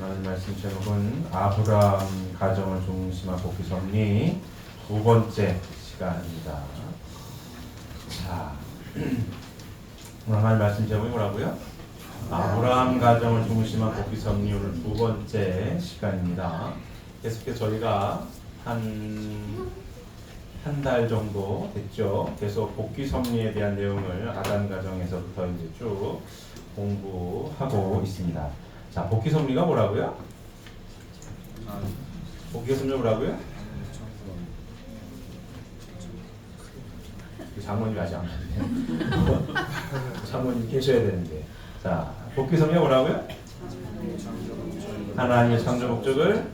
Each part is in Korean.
오늘 말씀 제목은 아브라함 가정을 중심한 복귀 섭리 두 번째 시간입니다. 자, 오늘 말씀 제목이 뭐라고요? 아브라함 가정을 중심한 복귀 섭리 오늘 두 번째 시간입니다. 계속해서 저희가 한 달 정도 됐죠. 계속 복귀 섭리에 대한 내용을 아담 가정에서부터 이제 쭉 공부하고 있습니다. 자, 복귀 섭리가 뭐라고요? 복귀 섭리가 뭐라고요? 장모님 아직 안 왔네. 장모님 계셔야 되는데. 자, 복귀 섭리가 뭐라고요? 하나님의 창조 목적을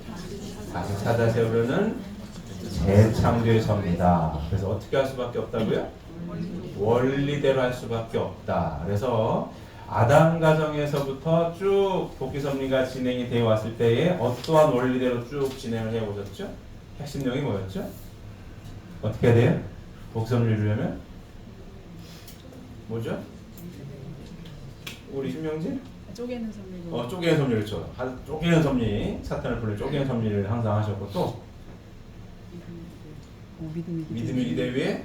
다시 찾아 세우려는 재창조의 섭리다. 그래서 어떻게 할 수밖에 없다고요? 원리대로 할 수밖에 없다. 그래서 아담 가정에서부터 쭉 복귀 섭리가 진행이 되어 왔을 때에 어떠한 원리대로 쭉 진행을 해 오셨죠? 핵심 내용이 뭐였죠? 어떻게 해야 돼요? 복귀 섭리를 이루려면 뭐죠? 우리 신명진? 쪼개는 섭리로. 쪼개는 섭리, 그렇죠. 쪼개는 섭리, 사탄을 불러 쪼개는 섭리를 항상 하셨고, 또 믿음의 기대 위에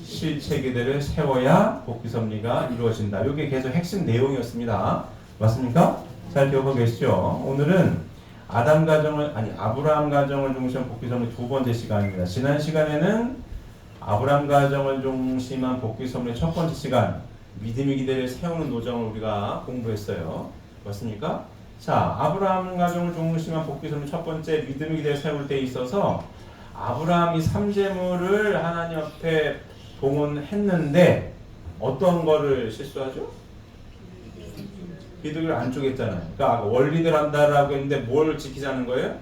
실체 기대를 세워야 복귀 섭리가 이루어진다. 이게 계속 핵심 내용이었습니다. 맞습니까? 잘 기억하고 계시죠? 오늘은 아브라함 가정을 중심한 복귀 섭리 두 번째 시간입니다. 지난 시간에는 아브라함 가정을 중심한 복귀 섭리 첫 번째 시간, 믿음의 기대를 세우는 노정을 우리가 공부했어요. 맞습니까? 자, 아브라함 가정을 중심한 복귀 섭리 첫 번째 믿음의 기대를 세울 때 있어서 아브라함이 삼재물을 하나님 앞에 봉헌했는데 어떤 거를 실수하죠? 비둘기를 안 쪼갰잖아요. 그러니까 원리대로 한다라고 했는데 뭘 지키자는 거예요?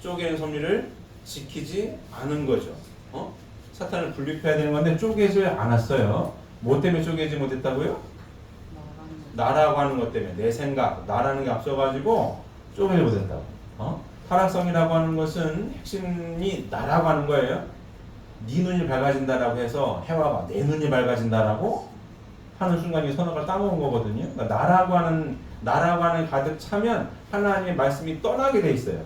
쪼개는 섭리를 지키지 않은 거죠. 사탄을 분립해야 되는 건데 쪼개지 않았어요. 뭐 때문에 쪼개지 못했다고요? 나라고 하는 것 때문에, 내 생각, 나라는 게 앞서가지고 쪼개지 못했다고. 타락성이라고 하는 것은 핵심이 나라고 하는 거예요. 네 눈이 밝아진다라고 해서 해와가 내 눈이 밝아진다라고 하는 순간 이 선악을 따먹은 거거든요. 그러니까 나라고 하는 가득 차면 하나님의 말씀이 떠나게 돼 있어요.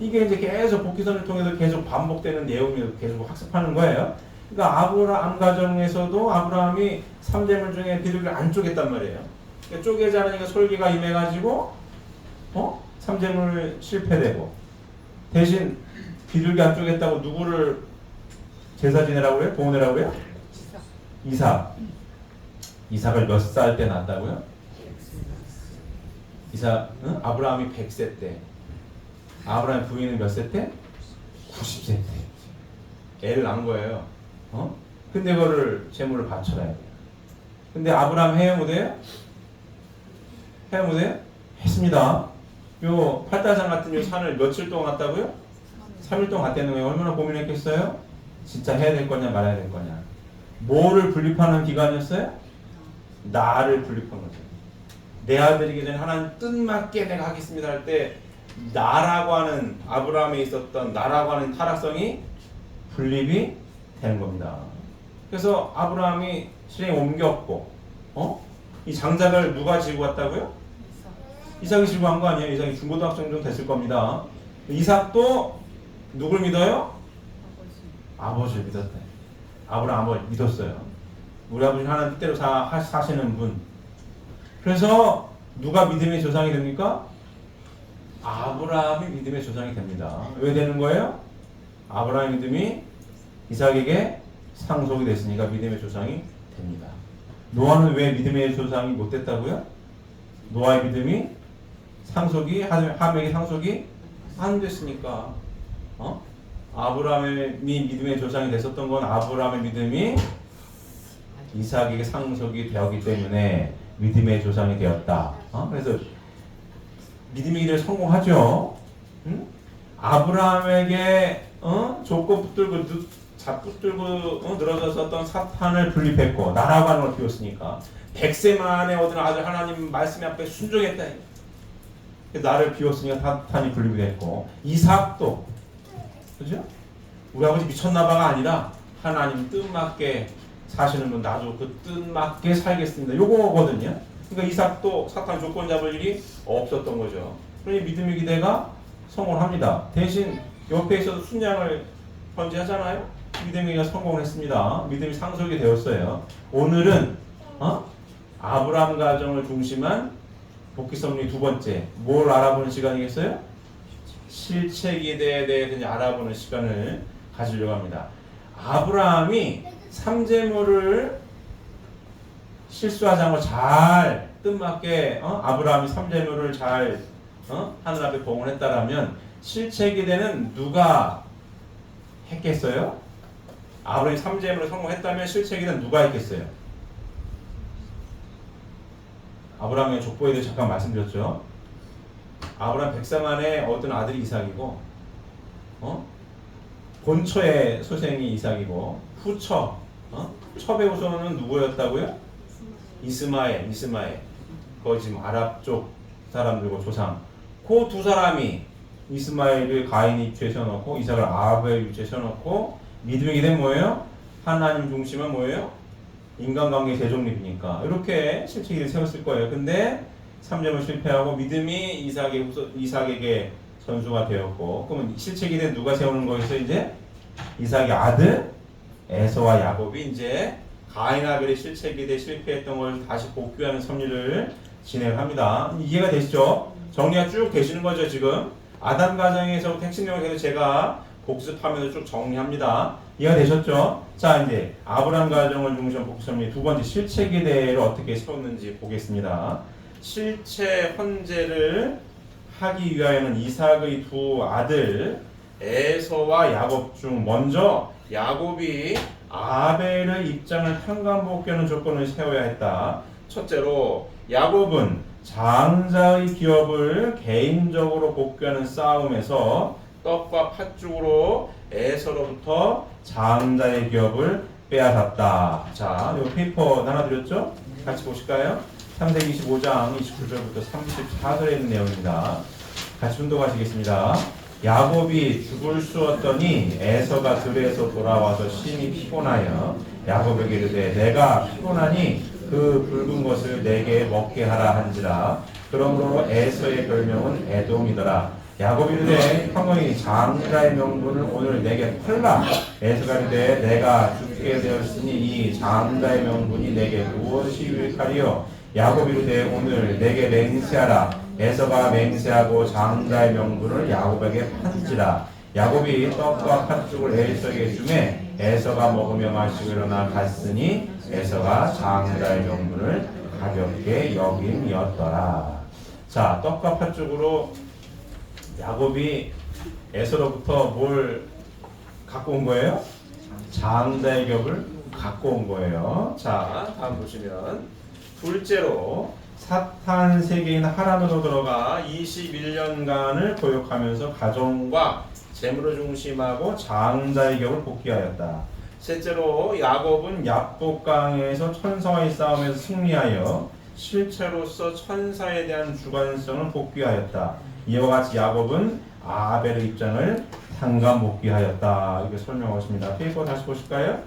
이게 이제 계속 복귀선을 통해서 계속 반복되는 내용을 계속 학습하는 거예요. 그러니까 아브라함 가정에서도 아브라함이 삼재물 중에 비둘기를 안 쪼갰단 말이에요. 그러니까 쪼개지 않으니까 솔기가 임해가지고 삼재물 실패되고, 대신 비둘기 안 쪼갰다고 누구를 제사 지내라고 해요? 봉헌하라고 해요? 이삭을 몇 살 때 낳았다고요? 아브라함이 100세 때. 아브라함 부인은 몇 세 때? 90세 때. 애를 낳은 거예요. 근데 그거를 제물을 바쳐라 해요. 근데 아브라함 해요 못해요? 해요 못해요? 했습니다. 요 팔다산 같은 요 산을 며칠 동안 갔다고요? 3일 동안 갔다는 거예요. 얼마나 고민했겠어요? 진짜 해야 될 거냐 말아야 될 거냐. 뭐를 분립하는 기간이었어요? 나를 분립한 거죠. 내 아들이기 전에 하나님 뜻맞게 내가 하겠습니다 할 때 나라고 하는, 아브라함에 있었던 나라고 하는 타락성이 분립이 되는 겁니다. 그래서 아브라함이 실행에 옮겼고, 이 장작을 누가 지고 왔다고요? 이삭이 지고 간 거 아니에요? 이삭이 중고등학생 정도 됐을 겁니다. 이삭도 누굴 믿어요? 아버지를 믿었대. 아브라함 아버지 믿었어요. 우리 아버지 하나님 뜻대로 사시는 분. 그래서 누가 믿음의 조상이 됩니까? 아브라함이 믿음의 조상이 됩니다. 왜 되는 거예요? 아브라함의 믿음이 이삭에게 상속이 됐으니까 믿음의 조상이 됩니다. 노아는 왜 믿음의 조상이 못 됐다고요? 노아의 믿음이 함에게 상속이 안 됐으니까. 아브라함의 믿음의 조상이 됐었던 건 아브라함의 믿음이 이삭에게 상속이 되었기 때문에 믿음의 조상이 되었다. 그래서 믿음의 길을 성공하죠. 아브라함에게 좁고 붙들고 늘어졌었던 사탄을 분립했고 나라고 하는 걸 비웠으니까 100세 만에 얻은 아들 하나님 말씀 앞에 순종했다. 나를 비웠으니까 사탄이 분립이 됐고, 이삭도 그죠? 우리 아버지 미쳤나봐가 아니라 하나님 뜻맞게 사시는 분, 나도 그 뜻맞게 살겠습니다. 요거거든요. 그러니까 이삭도 사탄 조건 잡을 일이 없었던 거죠. 그러니 믿음의 기대가 성공을 합니다. 대신 옆에 있어도 순양을 번제하잖아요. 믿음의 기대가 성공을 했습니다. 믿음이 상속이 되었어요. 오늘은 아브라함 가정을 중심한 복귀 섭리 두 번째, 뭘 알아보는 시간이겠어요? 실체 기대에 대해서 이제 알아보는 시간을 가지려고 합니다. 아브라함이 삼재물을 실수하지 않고 잘 뜻맞게 아브라함이 삼재물을 잘 하늘 앞에 봉헌했다라면 실체 기대는 누가 했겠어요? 아브라함이 삼재물을 성공했다면 실체 기대는 누가 했겠어요? 아브라함의 족보에 대해 잠깐 말씀드렸죠. 아브라함 백성안에 얻은 아들이 이삭이고, 본처의 소생이 이삭이고, 후처, 첩의 후손은 누구였다고요? 이스마엘. 거기 지금 아랍 쪽 사람들과 조상. 그 두 사람이 이스마엘을 가인의 유치에 세워놓고, 이삭을 아합의 유치에 세워놓고, 믿음의 기대는 뭐예요? 하나님 중심은 뭐예요? 인간관계 재정립이니까 이렇게 실체기를 세웠을 거예요. 근데 3점을 실패하고 믿음이 이삭에게 전수가 되었고, 그러면 실체기는 누가 세우는 거였어요? 이제 이삭의 아들 에서와 야곱이 이제 가인 아벨의 실체기대 실패했던 걸 다시 복귀하는 섭리를 진행합니다. 이해가 되시죠? 정리가 쭉 되시는 거죠. 지금 아담 가정에서 핵심 내용을 계속 제가 복습하면서 쭉 정리합니다. 이해가 되셨죠? 자, 이제 아브라함 가정을 중심한 복습 섭리 두 번째 실체기대를 어떻게 세웠는지 보겠습니다. 실체 헌제를 하기 위하여는 이삭의 두 아들 에서와 야곱 중 먼저 야곱이 아벨의 입장을 평간복귀하는 조건을 세워야 했다. 첫째로 야곱은 장자의 기업을 개인적으로 복귀하는 싸움에서 떡과 팥죽으로 에서로부터 장자의 기업을 빼앗았다. 자, 이 페이퍼 나눠드렸죠? 같이 보실까요? 창세기 25장 29절부터 34절에 있는 내용입니다. 같이 운동하시겠습니다. 야곱이 죽을 쑤었더니 에서가 들에서 돌아와서 심히 피곤하여 야곱에게 이르되 내가 피곤하니 그 붉은 것을 내게 먹게 하라 한지라. 그러므로 에서의 별명은 에돔이더라. 야곱이 이르되 형의 장자의 명분을 오늘 내게 팔라. 에서가 이르되 내가 죽게 되었으니 이 장자의 명분이 내게 무엇이 유익하리요? 야곱이 이르되 오늘 내게 맹세하라. 에서가 맹세하고 장자의 명분을 야곱에게 판지라. 야곱이 떡과 팥죽을 에서에게 주매 에서가 먹으며 마시고 일어나 갔으니 에서가 장자의 명분을 가볍게 여김이었더라. 자, 떡과 팥죽으로 야곱이 에서로부터 뭘 갖고 온 거예요? 장자의 격을 갖고 온 거예요. 자, 다음 보시면 둘째로 사탄 세계인 하란으로 들어가 21년간을 교육하면서 가정과 재물을 중심하고 장자의 격을 복귀하였다. 셋째로 야곱은 야복강에서 천사와의 싸움에서 승리하여 실체로서 천사에 대한 주관성을 복귀하였다. 이와 같이 야곱은 아벨의 입장을 상감 복귀하였다. 이렇게 설명하십니다. 페이퍼 다시 보실까요?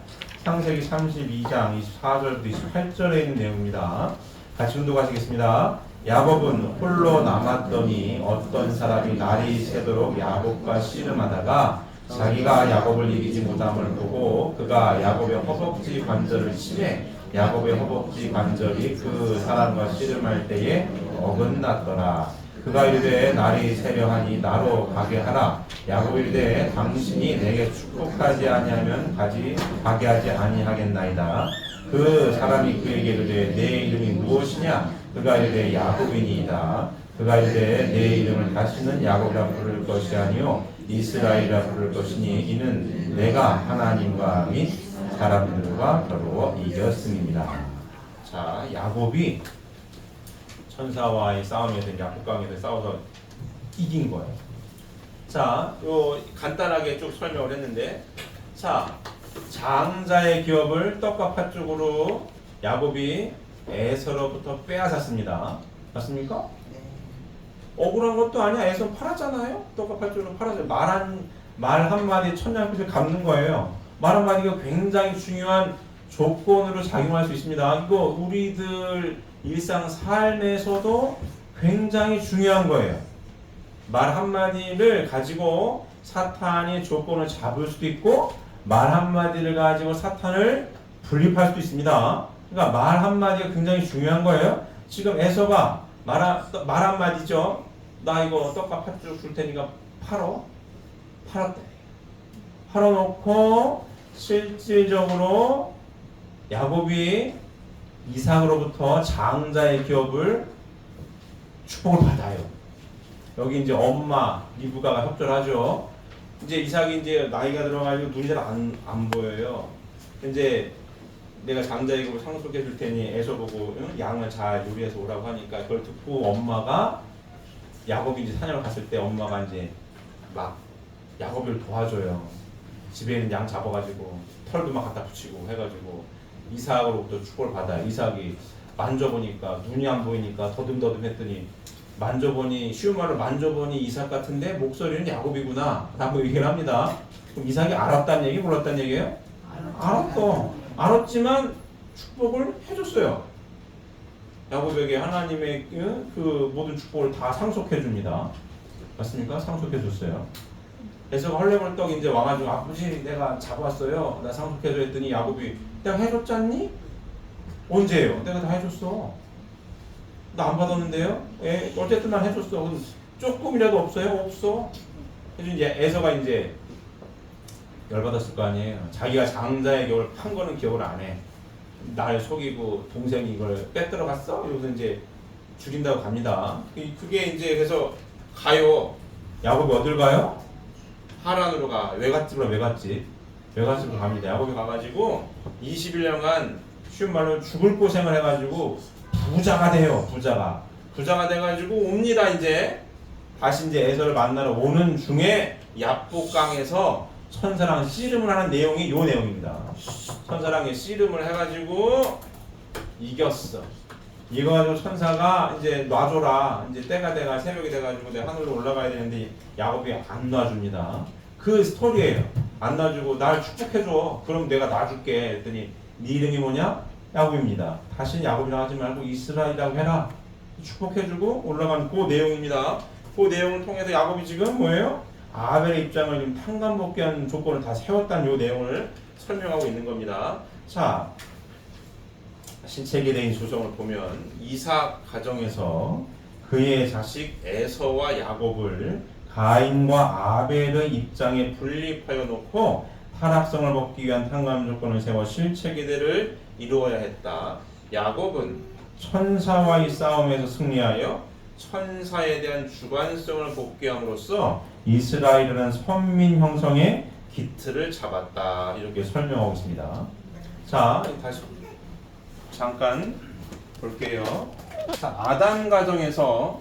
창세기 32장 24절부터 28절에 있는 내용입니다. 같이 운동하시겠습니다. 야곱은 홀로 남았더니 어떤 사람이 날이 새도록 야곱과 씨름하다가 자기가 야곱을 이기지 못함을 보고 그가 야곱의 허벅지 관절을 치매 야곱의 허벅지 관절이 그 사람과 씨름할 때에 어긋났더라. 그가 이르되 날이 새려하니 나로 가게 하라. 야곱이 이르되 당신이 내게 축복하지 아니하면 가게 하지 아니하겠나이다. 그 사람이 그에게 이르되 내 이름이 무엇이냐? 그가 이르되 야곱이니이다. 그가 이르되 내 이름을 다시는 야곱이라 부를 것이 아니요 이스라엘이라 부를 것이니 이는 내가 하나님과 및 사람들과 겨루어 이겼음입니다. 자, 야곱이 천사와의 싸움에서 야복강에서 싸워서 이긴 거예요. 자, 요 간단하게 쭉 설명을 했는데, 자, 장자의 기업을 떡과 팥죽으로 야곱이 에서로부터 빼앗았습니다. 맞습니까? 억울한 것도 아니야. 에서 팔았잖아요. 떡과 팥죽으로 팔았어요. 말 한마디 천냥빚을 갚는 거예요. 말 한마디가 굉장히 중요한 조건으로 작용할 수 있습니다. 이거 우리들 일상 삶에서도 굉장히 중요한 거예요. 말 한마디를 가지고 사탄이 조건을 잡을 수도 있고 말 한마디를 가지고 사탄을 분립할 수도 있습니다. 그러니까 말 한마디가 굉장히 중요한 거예요. 지금 에서가 말 한마디죠. 나 이거 떡값 팥죽 줄 테니까 팔았대. 팔아놓고 실질적으로 야곱이 이삭으로부터 장자의 기업을 축복을 받아요. 여기 이제 엄마 리브가가 협조를 하죠. 이제 이삭이 이제 나이가 들어가지고 눈이 잘 안 보여요. 이제 내가 장자의 기업을 상속해 줄 테니 에서 보고 양을 잘 요리해서 오라고 하니까 그걸 듣고 엄마가 야곱이 이제 사냥을 갔을 때 엄마가 이제 막 야곱을 도와줘요. 집에 있는 양 잡아가지고 털도 막 갖다 붙이고 해가지고 이삭으로부터 축복을 받아요. 이삭이 만져보니까 눈이 안 보이니까 더듬더듬 했더니 만져보니 쉬운 말로 만져보니 이삭 같은데 목소리는 야곱이구나 라고 얘기를 합니다. 그럼 이삭이 알았다는 얘기 몰랐다는 얘기예요? 알았지만 축복을 해줬어요. 야곱에게 하나님의 그 모든 축복을 다 상속해 줍니다. 맞습니까? 상속해 줬어요. 그래서 헐레벌떡 이제 와가지고 아버지 내가 잡았어요. 나 상속해줘 했더니 야곱이 내가 해줬잖니? 언제예요? 내가 다 해줬어. 나 안 받았는데요? 예, 어쨌든 난 해줬어. 조금이라도 없어요? 없어. 그래서 이제 에서가 이제 열받았을 거 아니에요. 자기가 장자의 기업을 판 거는 기억을 안 해. 날 속이고 동생이 이걸 빼들어갔어? 이러면서 이제 죽인다고 갑니다. 그게 이제 그래서 가요. 야곱이 어딜 가요? 하란으로 가. 외갓집으로 갑니다. 야곱이 가가지고 21년간 쉬운 말로 죽을 고생을 해가지고 부자가 돼요. 부자가 돼가지고 옵니다. 이제 다시 이제 에서를 만나러 오는 중에 야복강에서 천사랑 씨름을 하는 내용이 요 내용입니다. 천사랑 씨름을 해가지고 이겼어. 이거 가지고 천사가 이제 놔줘라. 이제 때가 돼가 새벽이 돼가지고 내가 하늘로 올라가야 되는데 야곱이 안 놔줍니다. 그 스토리예요. 안 놔주고 날 축복해줘. 그럼 내가 놔줄게. 했더니 네 이름이 뭐냐? 야곱입니다. 다시는 야곱이라고 하지 말고 이스라엘이라고 해라. 축복해주고 올라간 그 내용입니다. 그 내용을 통해서 야곱이 지금 뭐예요? 아벨의 입장을 좀 탕감복귀한 조건을 다 세웠다는 요 내용을 설명하고 있는 겁니다. 자, 신체계대인 조정을 보면 이삭 가정에서 그의 자식 에서와 야곱을 가인과 아벨의 입장에 분립하여 놓고 타락성을 벗기 위한 탕감 조건을 세워 실체계대를 이루어야 했다. 야곱은 천사와의 싸움에서 승리하여 천사에 대한 주관성을 복귀함으로써 이스라엘이라는 선민 형성의 기틀을 잡았다. 이렇게 설명하고 있습니다. 자, 다시 잠깐 볼게요. 자, 아담 가정에서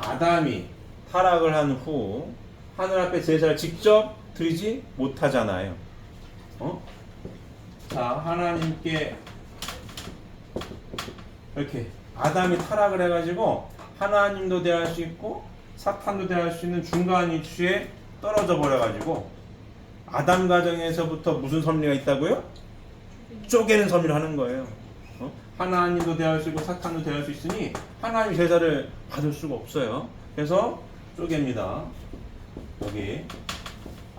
아담이 타락을 한 후 하늘 앞에 제사를 직접 드리지 못하잖아요. 자, 하나님께 이렇게 아담이 타락을 해가지고 하나님도 대할 수 있고 사탄도 대할 수 있는 중간 위치에 떨어져 버려가지고 아담 가정에서부터 무슨 섭리가 있다고요? 쪼개는 섭리를 하는 거예요. 하나님도 대할 수 있고 사탄도 대할 수 있으니 하나님 제사를 받을 수가 없어요. 그래서 쪼갭니다. 여기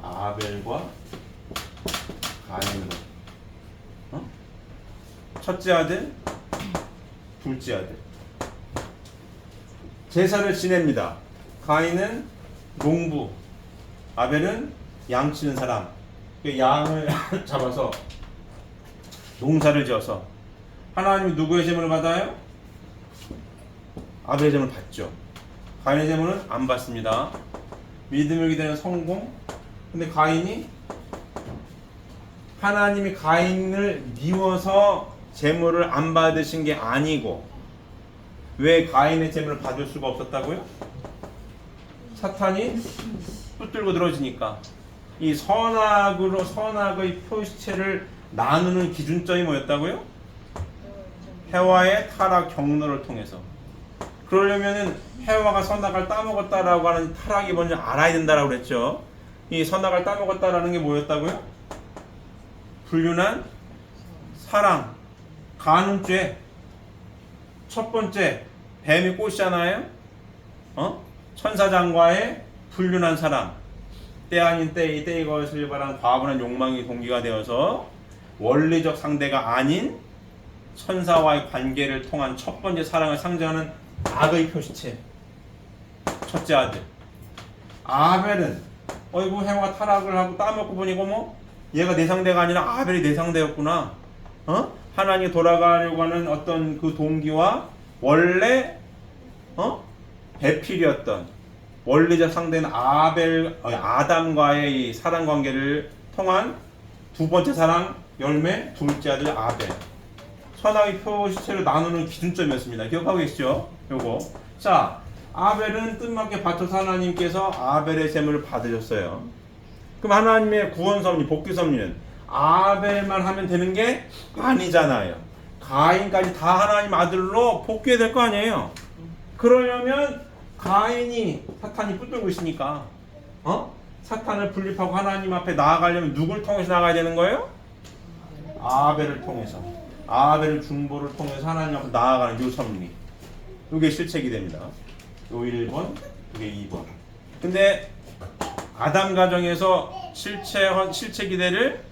아벨과 가인으로 첫째 아들, 둘째 아들 제사를 지냅니다. 가인은 농부, 아벨은 양 치는 사람. 양을 잡아서 농사를 지어서 하나님이 누구의 제물을 받아요? 아벨의 제물을 받죠. 가인의 제물은 안 받습니다. 믿음을 기대는 성공. 근데 가인이 하나님이 가인을 미워서 제물을 안 받으신 게 아니고 왜 가인의 제물을 받을 수가 없었다고요? 사탄이 붙들고 들어지니까. 이 선악으로 선악의 표시체를 나누는 기준점이 뭐였다고요? 해와의 타락 경로를 통해서. 그러려면은 해와가 선악을 따먹었다라고 하는 타락이 먼저 알아야 된다라고 그랬죠. 이 선악을 따먹었다라는 게 뭐였다고요? 불륜한 사랑, 간음죄. 첫 번째, 뱀이 꼬시잖아요. 천사장과의 불륜한 사람. 때 아닌 때에 때에 것을 바란 과분한 욕망이 동기가 되어서 원리적 상대가 아닌 천사와의 관계를 통한 첫 번째 사랑을 상징하는 악의 표시체. 첫째 아들. 아벨은 어이구 해와 타락을 하고 따먹고 보니 얘가 내 상대가 아니라 아벨이 내 상대였구나. 하나님이 돌아가려고 하는 어떤 그 동기와 원래 배필이었던 원리적 상대는 아담과의 이 사랑 관계를 통한 두 번째 사랑 열매, 둘째 아들 아벨. 선악의 표시체로 나누는 기준점이었습니다. 기억하고 계시죠? 요거. 자, 아벨은 뜻맞게 바쳐서 하나님께서 아벨의 제물을 받으셨어요. 그럼 하나님의 구원 섭리, 복귀 섭리는 아벨만 하면 되는 게 아니잖아요. 가인까지 다 하나님 아들로 복귀해야 될 거 아니에요. 그러려면 가인이 사탄이 붙들고 있으니까 사탄을 분립하고 하나님 앞에 나아가려면 누굴 통해서 나가야 되는 거예요? 아벨을 통해서. 아벨 중보를 통해서 하나님 앞에 나아가는 요 섭리. 요게 실책이 됩니다. 요 1번, 요게 2번. 근데 아담 가정에서 실체 기대를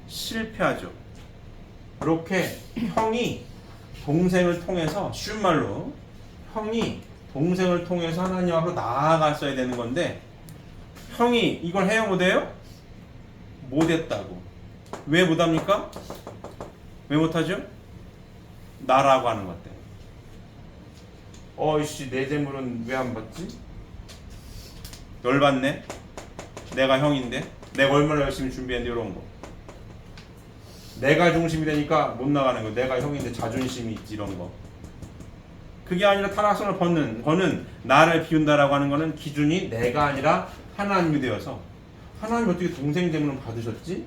실패하죠. 이렇게 형이 동생을 통해서, 쉬운 말로 형이 동생을 통해서 하나님 앞으로 나아갔어야 되는 건데 형이 이걸 해요 못해요? 못했다고. 왜 못합니까? 왜 못하죠? 나라고 하는 것 때문에. 어이씨 내 재물은 왜 안 받지? 열받네. 내가 형인데 내가 얼마나 열심히 준비했는데 이런 거. 내가 중심이 되니까 못 나가는 거. 내가 형인데 자존심이 있지 이런 거. 그게 아니라 타락성을 거는 나를 비운다라고 하는 거는 기준이 내가 아니라 하나님이 되어서 하나님이 어떻게 동생 재물을 받으셨지?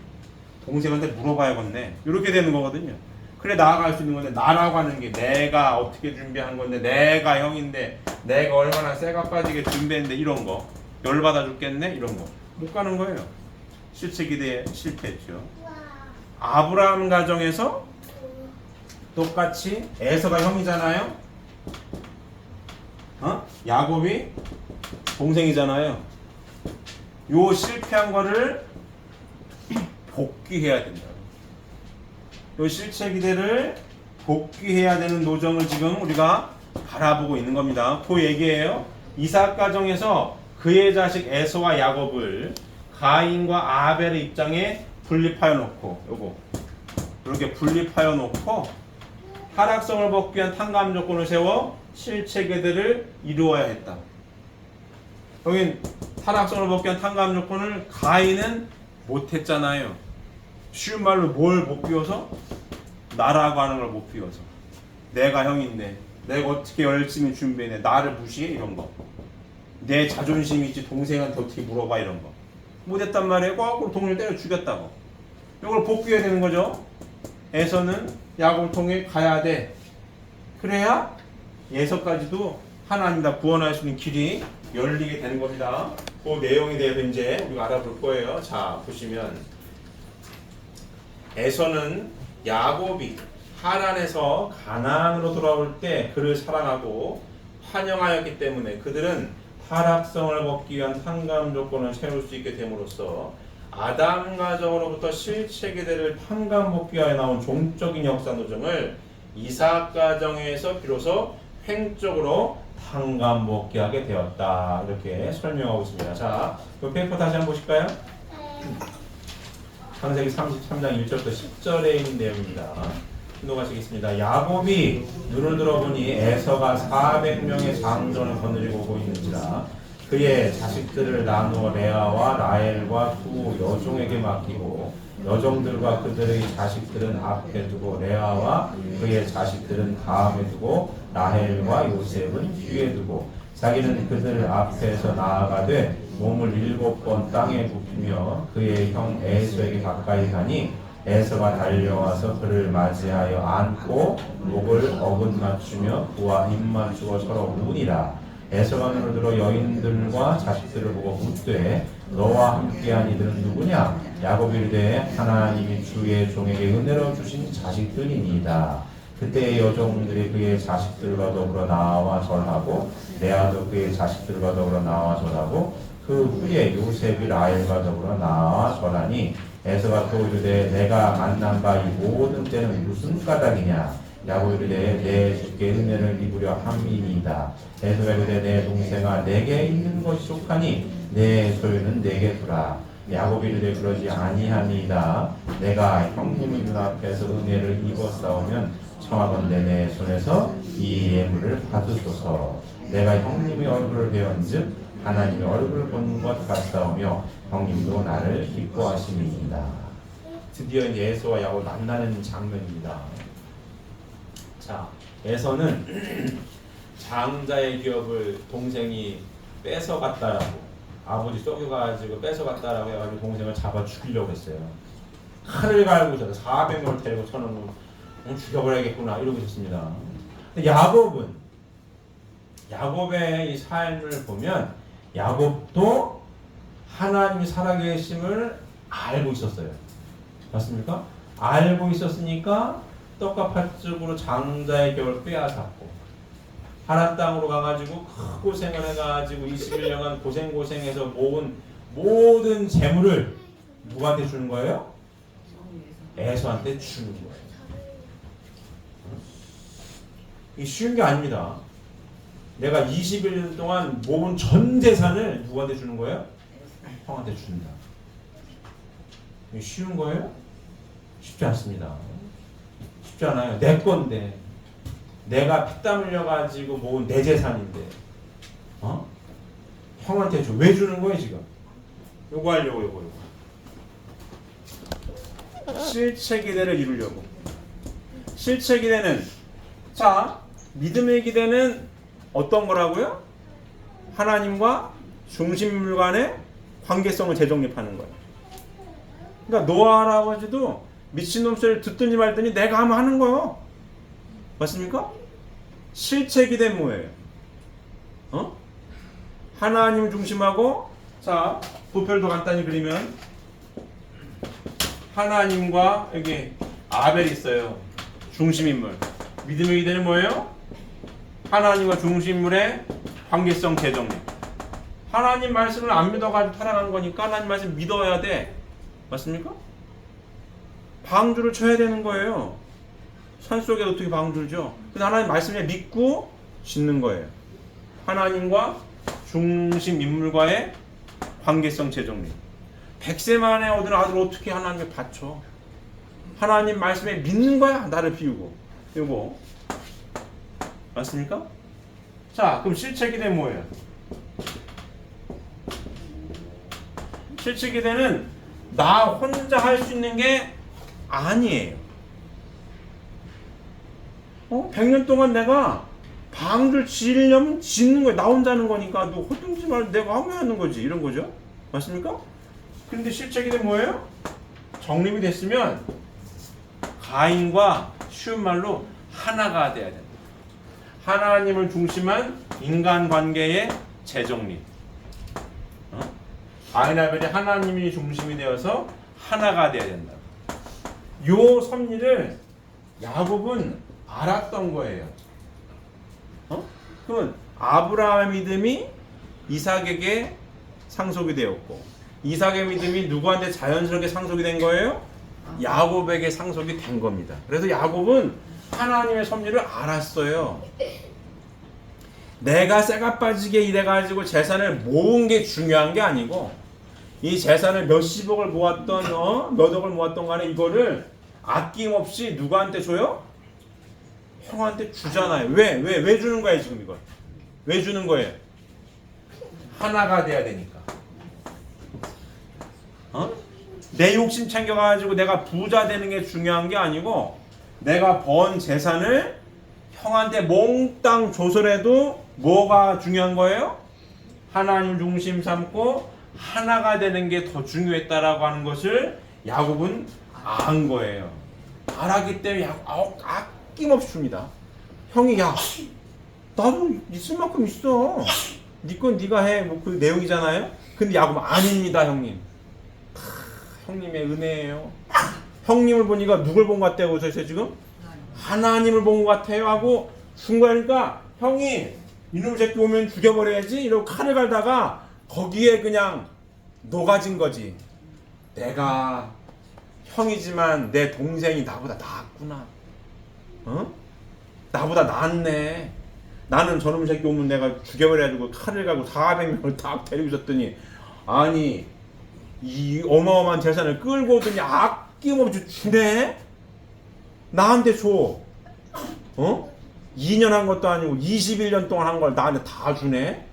동생한테 물어봐야겠네. 이렇게 되는 거거든요. 그래 나아갈 수 있는 건데 나라고 하는 게 내가 어떻게 준비한 건데 내가 형인데 내가 얼마나 쇠가 빠지게 준비했는데 이런 거 열받아 죽겠네 이런 거 못 가는 거예요. 실체 기대에 실패했죠. 아브라함 가정에서 똑같이 에서가 형이잖아요. 야곱이 동생이잖아요. 요 실패한 거를 복귀해야 된다. 요 실체 기대를 복귀해야 되는 노정을 지금 우리가 바라보고 있는 겁니다. 그 얘기예요. 이삭 가정에서 그의 자식 에서와 야곱을 가인과 아벨의 입장에 분립하여 놓고 요거 이렇게 분립하여 놓고 타락성을 벗기 위한 탕감 조건을 세워 실체계들을 이루어야 했다. 여긴 타락성을 벗기 위한 탕감 조건을 가인은 못했잖아요. 쉬운 말로 뭘 못 비워서? 나라고 하는 걸 못 비워서. 내가 형인데 내가 어떻게 열심히 준비해 나를 무시해 이런 거. 내 자존심이 있지 동생한테 어떻게 물어봐 이런 거. 못했단 말이에요. 거꾸로 동생을 때려 죽였다고. 이걸 복귀해야 되는 거죠. 에서는 야곱을 통해 가야 돼. 그래야 예서까지도 하나님 다 구원할 수 있는 길이 열리게 되는 겁니다. 그 내용에 대해서 이제 우리가 알아볼 거예요. 자 보시면 에서는 야곱이 하란에서 가나안으로 돌아올 때 그를 사랑하고 환영하였기 때문에 그들은 타락성을 벗기 위한 탕감 조건을 세울 수 있게 됨으로써 아담 가정으로부터 실체계대를 탕감 복귀하여 나온 종적인 역사 노정을 이삭 가정에서 비로소 횡적으로 탕감 복귀하게 되었다. 이렇게 설명하고 있습니다. 자, 그 페이퍼 다시 한번 보실까요? 창세기 33장 1절부터 10절에 있는 내용입니다. 신동하시겠습니다. 야곱이 눈을 들어보니 에서가 400명의 장전을 거느리고 보이는지라 그의 자식들을 나누어 레아와 라헬과 두 여종에게 맡기고 여종들과 그들의 자식들은 앞에 두고 레아와 그의 자식들은 다음에 두고 라헬과 요셉은 뒤에 두고 자기는 그들 앞에서 나아가되 몸을 7번 땅에 굽히며 그의 형 에서에게 가까이 가니 에서가 달려와서 그를 맞이하여 안고 목을 어긋맞추며 그와 입맞추고 서로 우니라. 에서가 눈을 들어 여인들과 자식들을 보고 묻되 너와 함께한 이들은 누구냐? 야곱이 이르되 하나님이 주의 종에게 은혜로 주신 자식들이니이다. 그때 여종들이 그의 자식들과 더불어 나와 절하고 레아도 그의 자식들과 더불어 나와 절하고 그 후에 요셉이 라헬과 더불어 나와 절하니 에서가 또 이르되 내가 만난 바 이 모든 때는 무슨 까닭이냐? 야곱이 이르되 내 주께 은혜를 입으려 함이니이다. 에서가 이르되 내 동생아 내게 있는 것이 족하니 내 소유는 내게 두라. 야곱이 이르되 그러지 아니하니이다. 내가 형님의 눈앞에서 은혜를 입었사오면 청하건대 내 손에서 이 예물을 받으소서. 내가 형님의 얼굴을 배운즉 하나님의 얼굴을 본 것 같사오며 형님도 나를 기뻐하심이니이다. 드디어 이제 에서와 야곱을 만나는 장면입니다. 자, 에서는 장자의 기업을 동생이 뺏어갔다라고, 아버지 쏘겨가지고 뺏어갔다라고 해가지고 동생을 잡아 죽이려고 했어요. 칼을 갈고 있어서 400명을 데리고 쳐놓으면 죽여버려야겠구나 이러고 있었습니다. 야곱의 이 삶을 보면 야곱도 하나님이 살아계심을 알고 있었어요. 맞습니까? 알고 있었으니까 떡과 팥죽으로 장자의 격을 빼앗았고 하란 땅으로 가가지고 큰 고생을 해가지고 21년간 고생해서 모은 모든 재물을 누구한테 주는 거예요? 에서한테 주는 거예요. 이게 쉬운 게 아닙니다. 내가 21년 동안 모은 전 재산을 누구한테 주는 거예요? 형한테 준다. 이게 쉬운 거예요? 쉽지 않습니다. 쉽지 않아요. 내 건데 내가 피땀 흘려가지고 모은 내 재산인데 형한테 줘. 왜 주는 거예요 지금? 요거 하려고 요거 실체기대를 이루려고. 실체기대는 자 믿음의 기대는 어떤 거라고요? 하나님과 중심물 간의 관계성을 재정립하는 거예요. 그러니까 노아 할아버지도 미친놈 소리를 듣더니 말더니 내가 하면 하는 거예요. 맞습니까? 실체 기대는 뭐예요? 하나님 중심하고 자 도표를 더 간단히 그리면 하나님과 여기 아벨이 있어요. 중심인물. 믿음의 기대는 뭐예요? 하나님과 중심물의 관계성 재정립. 하나님 말씀을 안 믿어가지고 타락한 거니까 하나님 말씀 믿어야 돼. 맞습니까? 방주를 쳐야 되는 거예요. 산속에 어떻게 방주를 쳐? 근데 하나님 말씀에 믿고 짓는 거예요. 하나님과 중심 인물과의 관계성 재정립. 100세 만에 얻은 아들 어떻게 하나님께 바쳐? 하나님 말씀에 믿는 거야. 나를 비우고. 이거 맞습니까? 자, 그럼 실체기대는 뭐예요? 실체기대는 나 혼자 할 수 있는 게 아니에요. 100년 동안 내가 방주를 지으려면 짓는 거야. 나 혼자 하는 거니까 너 헛둥지 말고 내가 하면 하는 거지. 이런 거죠. 맞습니까? 그런데 실체기대는 뭐예요? 정립이 됐으면 가인과 쉬운 말로 하나가 돼야 된다. 하나님을 중심한 인간관계의 재정립. 아이나벨이 하나님이 중심이 되어서 하나가 돼야 된다. 요 섭리를 야곱은 알았던 거예요. 그러면 아브라함의 믿음이 이삭에게 상속이 되었고 이삭의 믿음이 누구한테 자연스럽게 상속이 된 거예요? 야곱에게 상속이 된 겁니다. 그래서 야곱은 하나님의 섭리를 알았어요. 내가 쇠가 빠지게 일해가지고 재산을 모은 게 중요한 게 아니고 이 재산을 몇십억을 모았던 몇억을 모았던 간에 이거를 아낌없이 누구한테 줘요? 형한테 주잖아요. 왜 주는 거예요 지금 이걸? 왜 주는 거예요? 하나가 돼야 되니까. 내 욕심 챙겨가지고 내가 부자 되는 게 중요한 게 아니고 내가 번 재산을 형한테 몽땅 줘서라도 뭐가 중요한 거예요? 하나님 중심 삼고 하나가 되는 게 더 중요했다라고 하는 것을 야곱은 안 거예요. 알았기 때문에 아낌없이 줍니다. 형이 야 나도 있을 만큼 있어. 네 건 네가 해. 뭐 그 내용이잖아요. 근데 야곱 아닙니다, 형님. 형님의 은혜예요. 형님을 보니까 누굴 본 것 같다고 그러세요 지금? 하나님을 본 것 같아요 하고 순간이니까 형이 이놈 새끼 오면 죽여버려야지 이러고 칼을 갈다가 거기에 그냥 녹아진 거지. 내가 형이지만 내 동생이 나보다 낫구나. 어? 나보다 낫네. 나는 저놈 새끼 오면 내가 죽여버려가지고 칼을 가고 400명을 딱 데리고 있었더니 아니 이 어마어마한 재산을 끌고 오더니 아낌없이 주네? 나한테 줘. 어? 2년 한 것도 아니고 21년 동안 한 걸 나한테 다 주네?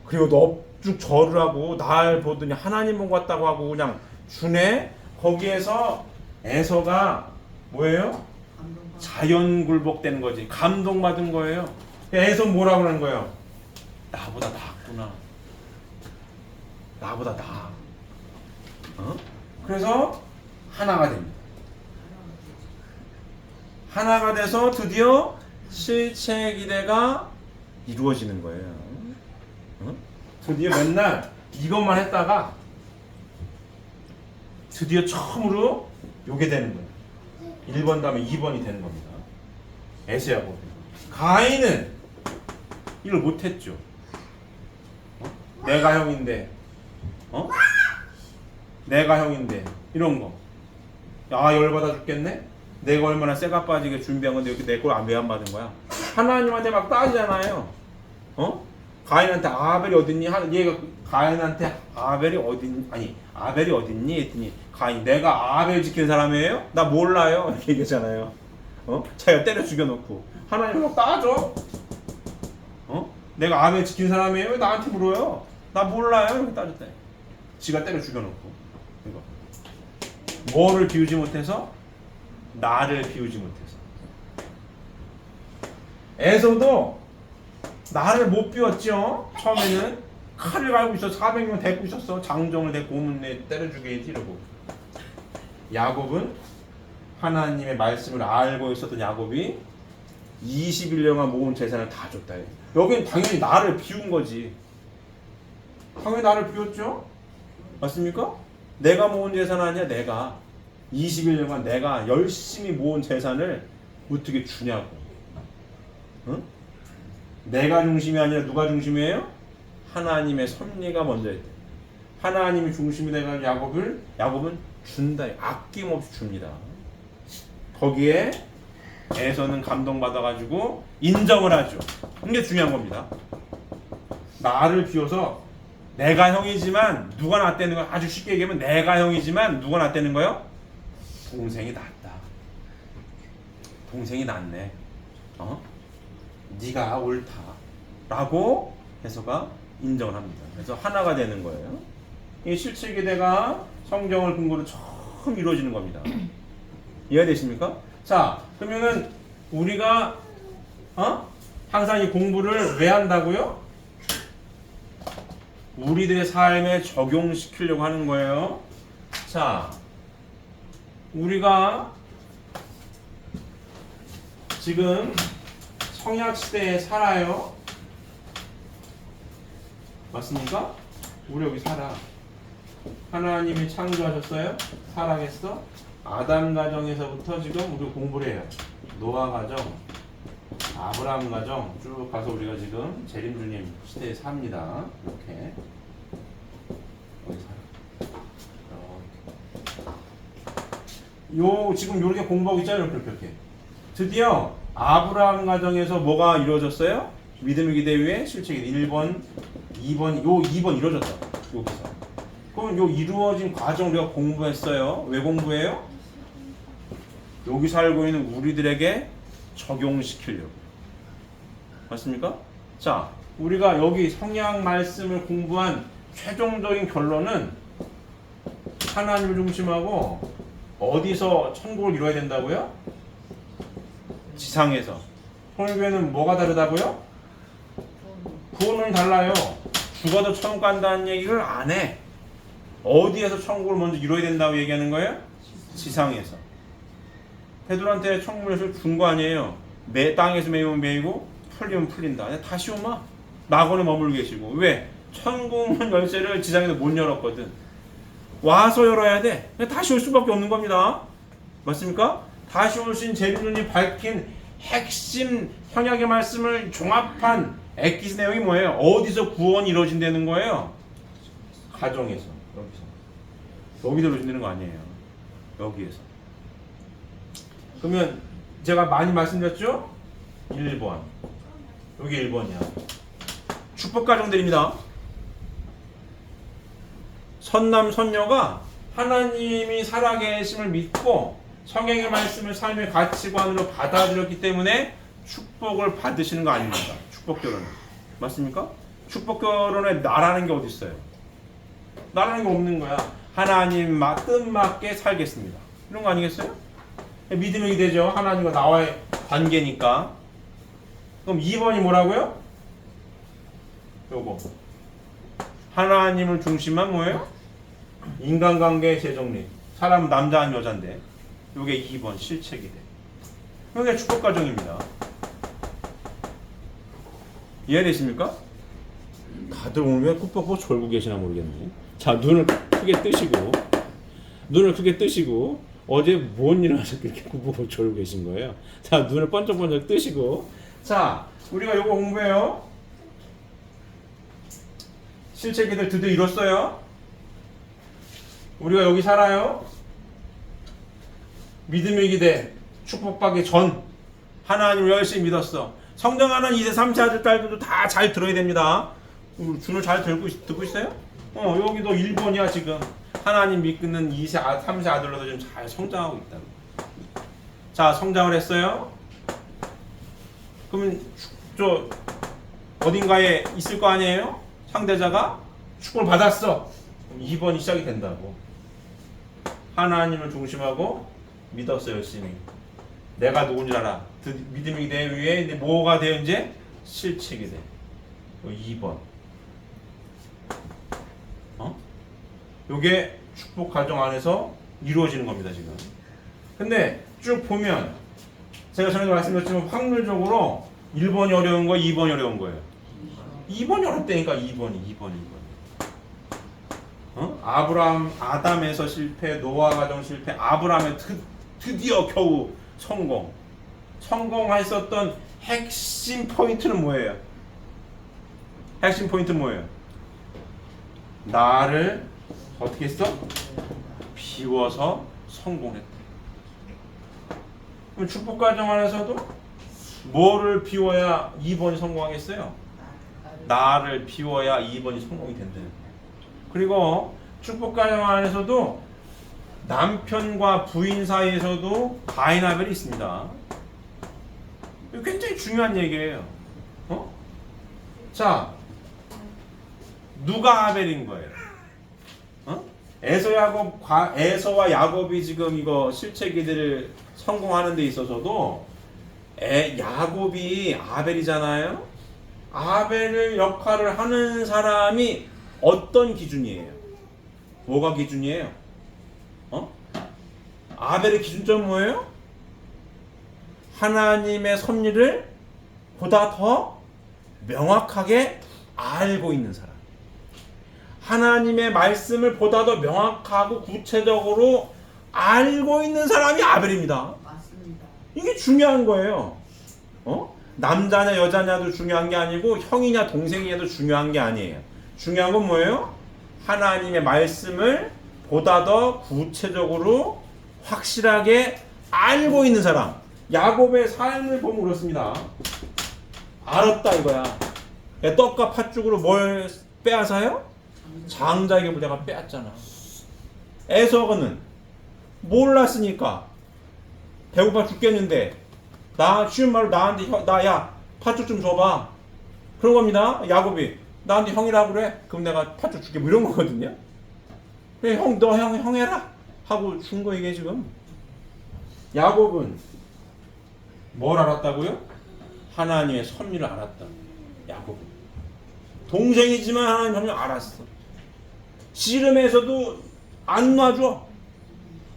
그리고 넙죽 절을 하고 날 보더니 하나님 본 것 같다고 하고 그냥 주네? 거기에서 에서가 뭐예요? 자연 굴복되는 거지. 감동받은 거예요. 에서 뭐라고 하는 거예요? 나보다 낫구나. 나보다 나아. 어? 그래서 하나가 됩니다. 하나가 돼서 드디어 실체 기대가 이루어지는 거예요. 어? 드디어 맨날 이것만 했다가 드디어 처음으로 요게 되는 거예요. 1번 다음에 2번이 되는 겁니다. 에서야곱. 가인은 이걸 못했죠. 어? 내가 형인데, 어? 내가 형인데 이런 거. 야 열받아 죽겠네. 내가 얼마나 쇠가 빠지게 준비한 건데 이렇게 내 걸 왜 안 받은 거야? 하나님한테 막 따지잖아요. 어? 가인한테 아벨이 어딨니? 얘가 가인한테 아벨이 어딨니? 아니 아벨이 어딨니? 했더니 가인 내가 아벨 지킨 사람이에요? 나 몰라요. 이렇게 얘기하잖아요. 어? 자기가 때려 죽여놓고 하나님 막 따져. 어? 내가 아벨 지킨 사람이에요? 왜 나한테 물어요? 나 몰라요. 이렇게 따졌대. 지가 때려 죽여놓고 이거 뭐를 비우지 못해서? 나를 비우지 못해서. 에서도 나를 못 비웠죠. 처음에는 칼을 갈고 있어. 400명 데리고 있었어. 장정을 데리고 오면 내 때려 죽여야지 이러고. 야곱은 하나님의 말씀을 알고 있었던 야곱이 21년간 모은 재산을 다 줬다. 여긴 당연히 나를 비운 거지. 당연히 나를 비웠죠. 맞습니까? 내가 모은 재산 아니야. 내가 21년간 내가 열심히 모은 재산을 어떻게 주냐고. 응? 내가 중심이 아니라 누가 중심이에요? 하나님의 섭리가 먼저였대. 하나님이 중심이 되는 야곱은 준다. 아낌없이 줍니다. 거기에 에서는 감동받아가지고 인정을 하죠. 이게 중요한 겁니다. 나를 비워서 내가 형이지만 누가 낫다는 거야? 아주 쉽게 얘기하면 내가 형이지만 누가 낫다는 거예요? 동생이 낫다. 동생이 낫네. 어? 네가 옳다. 라고 해서가 인정을 합니다. 그래서 하나가 되는 거예요. 이 실체기대가 성경을 근거로 처음 이루어지는 겁니다. 이해되십니까? 자, 그러면은 우리가 항상 이 공부를 왜 한다고요? 우리들의 삶에 적용시키려고 하는 거예요. 자, 우리가 지금 성약시대에 살아요. 맞습니까? 우리 여기 살아. 하나님이 창조하셨어요? 살아겠어? 아담 가정에서부터 지금 우리 공부를 해요. 노아 가정, 아브라함 가정 쭉 가서 우리가 지금 재림주님 시대에 삽니다. 이렇게 여기 살아. 요 지금 요렇게 공부하고 있잖아요. 이렇게 드디어 아브라함 가정에서 뭐가 이루어졌어요? 믿음의 기대 위에 실체 기대 1번, 2번, 요 2번 이루어졌다. 여기서. 그럼 요 이루어진 과정 우리가 공부했어요. 왜 공부해요? 여기 살고 있는 우리들에게 적용시키려고. 맞습니까? 자, 우리가 여기 성경 말씀을 공부한 최종적인 결론은 하나님을 중심하고 어디서 천국을 이루어야 된다고요? 지상에서. 성경에는 뭐가 다르다고요? 구원은 달라요. 죽어도 천국 간다는 얘기를 안 해. 어디에서 천국을 먼저 이루어야 된다고 얘기하는 거예요? 지상에서. 베드로한테 천국을 준 거 아니에요. 땅에서 매이면 매이고 풀리면 풀린다. 다시 오마. 낙원에 머물고 계시고. 왜? 천국문 열쇠를 지상에서 못 열었거든. 와서 열어야 돼. 다시 올 수밖에 없는 겁니다. 맞습니까? 다시 오신 제주님이 밝힌 핵심 현약의 말씀을 종합한 엑기스 내용이 뭐예요? 어디서 구원이 이루어진다는 거예요? 가정에서. 여기서 이루어진다는 거 아니에요. 여기에서. 그러면 제가 많이 말씀드렸죠? 1번. 여기 1번이야. 축복 가정들입니다. 선남 선녀가 하나님이 살아계심을 믿고 성경의 말씀을 삶의 가치관으로 받아들였기 때문에 축복을 받으시는 거 아닙니까? 축복 결혼. 맞습니까? 축복 결혼에 나라는 게 어디 있어요? 나라는 게 없는 거야. 하나님 뜻맞게 살겠습니다. 이런 거 아니겠어요? 믿음이 되죠. 하나님과 나와의 관계니까. 그럼 2번이 뭐라고요? 요거. 하나님을 중심한 뭐예요? 인간관계의 재정립. 사람 남자한 여잔데 요게 2번 실책이 돼. 이게 축복가정입니다. 이해되십니까? 다들 오늘 왜 꾹뻑꾹 졸고 계시나 모르겠네. 자, 눈을 크게 뜨시고 어제 뭔 일을 하셔서 그렇게 꾹뻑꾹 졸고 계신 거예요? 자, 눈을 번쩍번쩍 뜨시고. 자, 우리가 요거 공부해요. 실체기들 드디어 이뤘어요. 우리가 여기 살아요. 믿음의 기대 축복받기 전 하나님을 열심히 믿었어. 성장하는 2세 3세 아들 딸들도 다 잘 들어야 됩니다. 준을 잘 듣고 있어요? 여기도 1번이야 지금. 하나님 믿는 2세 3세 아들로도 지금 잘 성장하고 있다고. 자, 성장을 했어요. 그러면 저 어딘가에 있을 거 아니에요? 상대자가 축복을 받았어. 그럼 2번이 시작이 된다고. 하나님을 중심하고 믿었어 열심히. 내가 누군지 알아. 믿음이 내 위에 뭐가 돼 이제? 실책이 돼. 2번. 요게 축복 가정 안에서 이루어지는 겁니다 지금. 근데 쭉 보면 제가 전에도 말씀드렸지만 확률적으로 1번이 어려운 거, 2번이 어려운 거예요. 2번이 어렵다니까. 2번이. 아담에서 실패, 노아 가정 실패, 아브라함의 드디어 겨우 성공했었던 핵심 포인트는 뭐예요? 나를 어떻게 했어? 비워서 성공했다. 그럼 축복 가정 안에서도 뭐를 비워야 2번이 성공하겠어요? 나를 비워야 2번이 성공이 된대요. 그리고 축복 가정 안에서도 남편과 부인 사이에서도 가인 아벨이 있습니다. 이거 굉장히 중요한 얘기예요. 자, 누가 아벨인 거예요? 에서와 야곱이 지금 이거 실체기들을 성공하는 데 있어서도 야곱이 아벨이잖아요. 아벨의 역할을 하는 사람이 어떤 기준이에요? 뭐가 기준이에요? 아벨의 기준점은 뭐예요? 하나님의 섭리를 보다 더 명확하게 알고 있는 사람. 하나님의 말씀을 보다 더 명확하고 구체적으로 알고 있는 사람이 아벨입니다. 맞습니다. 이게 중요한 거예요. 남자냐 여자냐도 중요한 게 아니고 형이냐 동생이냐도 중요한 게 아니에요. 중요한 건 뭐예요? 하나님의 말씀을 보다 더 구체적으로 확실하게 알고 있는 사람. 야곱의 삶을 보면 그렇습니다. 알았다 이거야. 떡과 팥죽으로 뭘 빼앗아요? 장자에게 내가 빼앗잖아. 에서는 몰랐으니까 배고파 죽겠는데 쉬운 말로 나한테 나야 팥죽 좀 줘봐. 그런 겁니다. 야곱이 나한테 형이라고 그래. 그럼 내가 팥죽 줄게. 뭐 이런 거거든요. 그래, 형 해라 하고 준 거 이게 지금. 야곱은 뭘 알았다고요? 하나님의 섭리를 알았다. 야곱은 동생이지만 하나님의 섭리를 알았어. 씨름에서도 안 놔줘.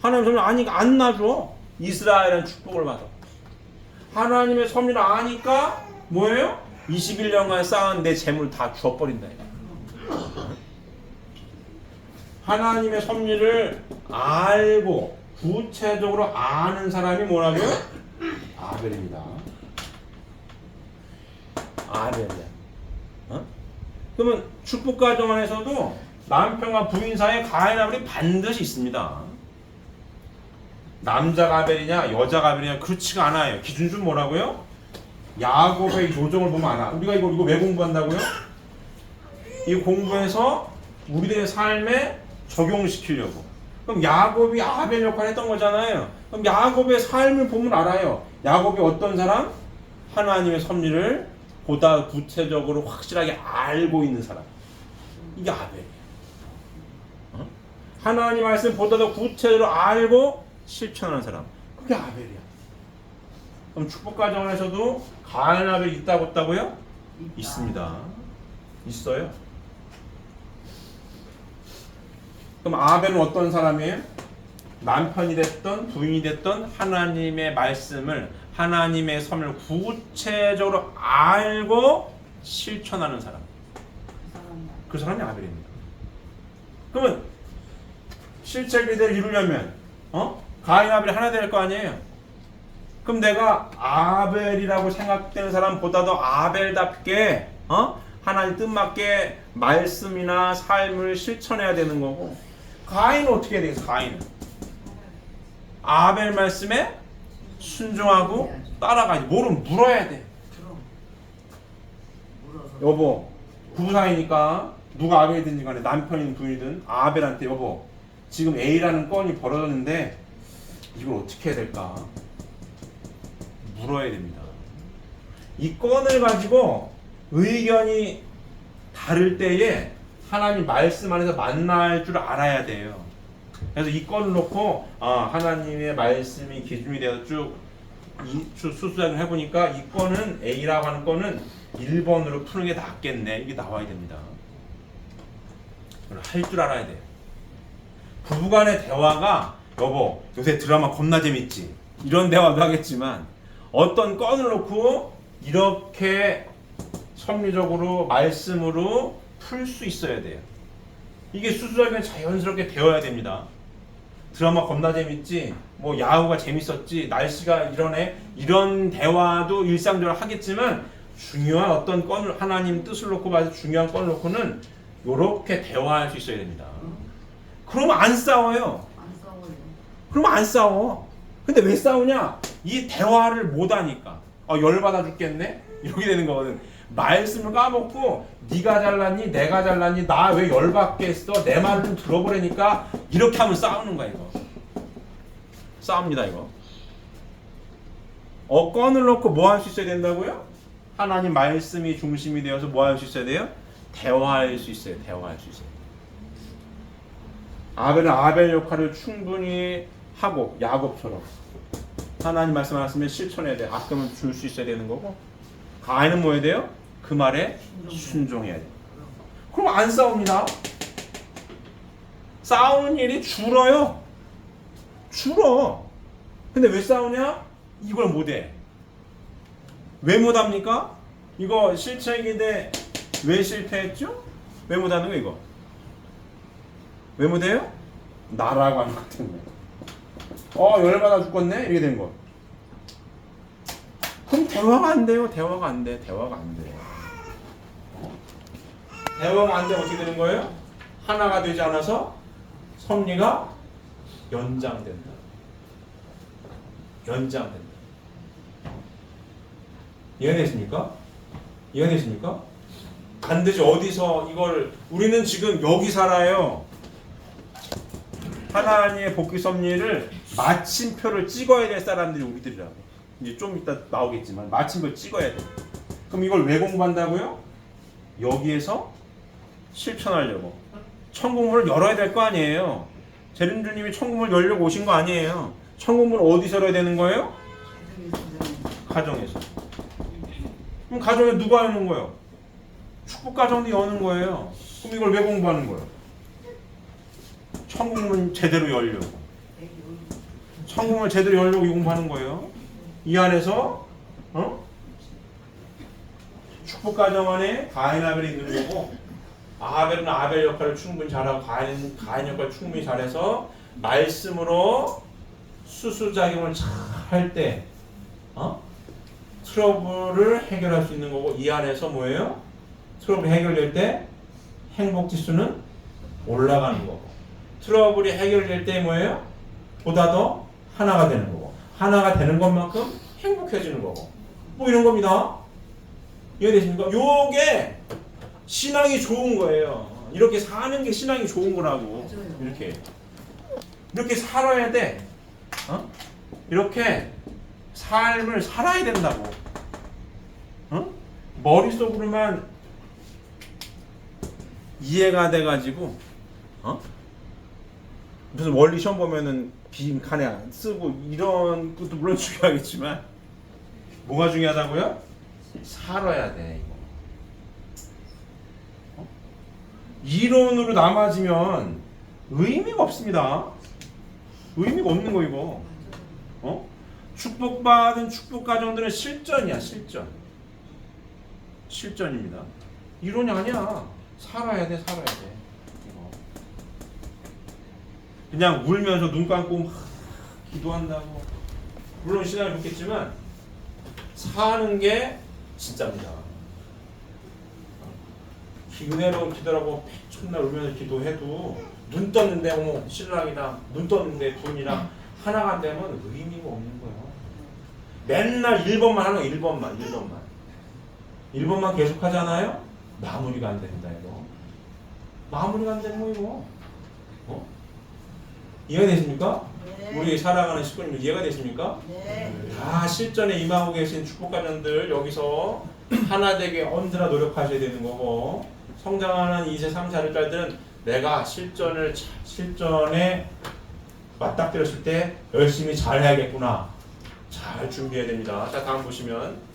하나님의 섭리를 아니까 안 놔줘. 이스라엘은 축복을 받아. 하나님의 섭리를 아니까 뭐예요? 21년간 쌓은 내 재물 다 주어버린다. 이거. 하나님의 섭리를 알고 구체적으로 아는 사람이 뭐라고요? 아벨입니다. 아벨이야. 어? 그러면 축복 가정 안에서도 남편과 부인 사이에 가인 아벨이 반드시 있습니다. 남자가 아벨이냐 여자가 아벨이냐 그렇지가 않아요. 기준은 뭐라고요? 야곱의 요정을 보면 알아. 우리가 이거 왜 공부한다고요? 이 공부해서 우리들의 삶에 적용시키려고. 그럼 야곱이 아벨 역할을 했던 거잖아요. 그럼 야곱의 삶을 보면 알아요. 야곱이 어떤 사람? 하나님의 섭리를 보다 구체적으로 확실하게 알고 있는 사람. 이게 아벨이에요. 어? 하나님 말씀 보다 더 구체적으로 알고 실천하는 사람. 그게 아벨이야. 그럼 축복 가정에서도 가인 아벨이 있다고 없다고요? 있습니다. 있어요. 그럼 아벨은 어떤 사람이에요? 남편이 됐던 부인이 됐던 하나님의 말씀을 하나님의 섭리를 구체적으로 알고 실천하는 사람. 그 사람이 아벨입니다. 그러면 실제 기대를 이루려면 가인 아벨이 하나 될 거 아니에요. 그럼 내가 아벨이라고 생각되는 사람보다도 아벨답게 하나님 뜻맞게 말씀이나 삶을 실천해야 되는 거고, 가인은 어떻게 해야 되겠어? 가인은 아벨 말씀에 순종하고 따라가야지. 뭐를 물어야 돼. 여보, 부부사이니까 누가 아벨이든지 간에 남편이든 부인이든 아벨한테 여보 지금 A라는 건이 벌어졌는데 이걸 어떻게 해야 될까? 물어야 됩니다. 이 건을 가지고 의견이 다를 때에 하나님 말씀 안에서 만날 줄 알아야 돼요. 그래서 이 건을 놓고 하나님의 말씀이 기준이 되어서 쭉 수수작을 해보니까 이 건은 A라고 하는 건은 1번으로 푸는 게 낫겠네. 이게 나와야 됩니다. 할 줄 알아야 돼요. 부부간의 대화가 여보 요새 드라마 겁나 재밌지? 이런 대화도 하겠지만 어떤 건을 놓고 이렇게 섭리적으로 말씀으로 풀 수 있어야 돼요. 이게 수수하게 자연스럽게 되어야 됩니다. 드라마 겁나 재밌지? 뭐 야후가 재밌었지? 날씨가 이러네? 이런 대화도 일상적으로 하겠지만 중요한 어떤 건을 하나님 뜻을 놓고 봐서 중요한 건을 놓고는 이렇게 대화할 수 있어야 됩니다. 그러면 안 싸워요. 그러면 안 싸워. 근데 왜 싸우냐? 이 대화를 못 하니까. 열받아 죽겠네? 이렇게 되는 거거든. 말씀을 까먹고 네가 잘났니? 내가 잘났니? 나 왜 열받게 했어? 내 말을 좀 들어보라니까. 이렇게 하면 싸우는 거야 이거. 싸웁니다 이거. 건을 놓고 뭐 할 수 있어야 된다고요? 하나님 말씀이 중심이 되어서 뭐 할 수 있어야 돼요? 대화할 수 있어요. 대화할 수 있어요. 아벨은 아벨 역할을 충분히 하고 야곱처럼 하나님 말씀하시면 실천해야 돼. 아까면 줄 수 있어야 되는 거고, 가인은 뭐 해야 돼요? 그 말에 순종해야 돼. 그럼 안 싸웁니다. 싸우는 일이 줄어요. 줄어. 근데 왜 싸우냐? 이걸 못해. 왜 못합니까? 이거 실책인데 왜 실패했죠? 왜 못하는 거 이거? 왜 못해요? 나라고 하는 것 때문에. 열받아 죽겠네? 이렇게 된 거. 그럼 대화가 안 돼요. 대화가 안 돼. 대화가 안 돼. 대화가 안 되면 어떻게 되는 거예요? 하나가 되지 않아서 섭리가 연장된다. 연장된다. 이해되십니까? 이해되십니까? 반드시 어디서 이걸 우리는 지금 여기 살아요. 하나님의 복귀 섭리를 마침표를 찍어야 될 사람들이 우리들이라고. 이제 좀 이따 나오겠지만 마침표 찍어야 돼. 그럼 이걸 왜 공부한다고요? 여기에서 실천하려고. 천국문을 열어야 될 거 아니에요. 재림주님이 천국문을 열려고 오신 거 아니에요. 천국문을 어디서 열어야 되는 거예요? 가정에서. 그럼 가정에 누가 여는 거예요? 축복 가정도 여는 거예요. 그럼 이걸 왜 공부하는 거예요? 천국문 제대로 열려고. 천국문을 제대로 열려고 공부하는 거예요. 이 안에서 축복 가정 안에 가인 아벨이 있는 거고, 아벨은 아벨 역할을 충분히 잘하고 가인 역할을 충분히 잘해서 말씀으로 수수작용을 잘 할 때 트러블을 해결할 수 있는 거고, 이 안에서 뭐예요? 트러블이 해결될 때 행복 지수는 올라가는 거고, 트러블이 해결될 때 뭐예요? 보다 더 하나가 되는 거고, 하나가 되는 것만큼 행복해지는 거고, 뭐 이런 겁니다. 이해되십니까? 요게 신앙이 좋은 거예요. 이렇게 사는 게 신앙이 좋은 거라고. 이렇게 살아야 돼. 이렇게 삶을 살아야 된다고. 머릿속으로만 이해가 돼가지고 무슨 원리 시험 보면은 빈칸에 쓰고 이런 것도 물론 중요하겠지만, 뭐가 중요하다고요? 살아야 돼. 이론으로 남아지면 의미가 없습니다. 의미가 없는 거 이거. 축복받은 축복 가정들은 실전이야, 실전. 실전입니다. 이론이 아니야. 살아야 돼, 살아야 돼. 이거. 그냥 울면서 눈 감고 막 기도한다고. 물론 신앙이 좋겠지만 사는 게 진짜입니다. 은혜로운 기도라고 첫날 울면서 기도해도 눈 떴는데 어머 신랑이랑 눈 떴는데 분이랑 하나가 안 되면 의미가 없는 거예요. 맨날 1번만 하는 거, 1번만 계속 하잖아요. 마무리가 안 된다 이거. 마무리가 안 되는 거 이거. 이해가 되십니까? 네. 우리 사랑하는 식구님 이해가 되십니까? 네. 다 실전에 임하고 계신 축복가정들 여기서 하나 되게 언제나 노력하셔야 되는 거고, 성장하는 2세, 3세 아들딸들은 내가 실전에 맞닥뜨렸을 때 열심히 잘 해야겠구나. 잘 준비해야 됩니다. 자, 다음 보시면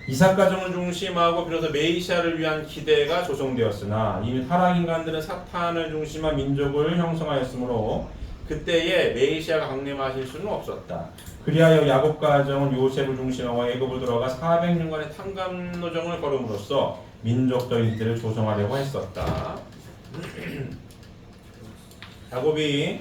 이삭 가정을 중심하고 비로소 메시아를 위한 기대가 조성되었으나 이미 타락 인간들은 사탄을 중심한 민족을 형성하였으므로 그때에 메시아가 강림하실 수는 없었다. 그리하여 야곱 가정은 요셉을 중심하고 애굽으로 들어가 400년간의 탕감 노정을 걸음으로써 민족적인 때를 조성하려고 했었다. 야곱이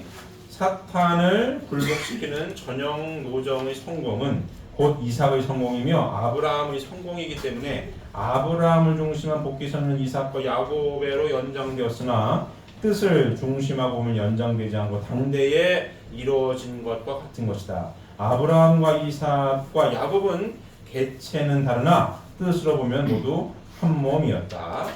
사탄을 굴복시키는 전형 노정의 성공은 곧 이삭의 성공이며 아브라함의 성공이기 때문에 아브라함을 중심한 복귀 선은 이삭과 야곱으로 연장되었으나 뜻을 중심하고 보면 연장되지 않고 당대에 이루어진 것과 같은 것이다. 아브라함과 이삭과 야곱은 개체는 다르나 뜻으로 보면 모두 한 몸이었다.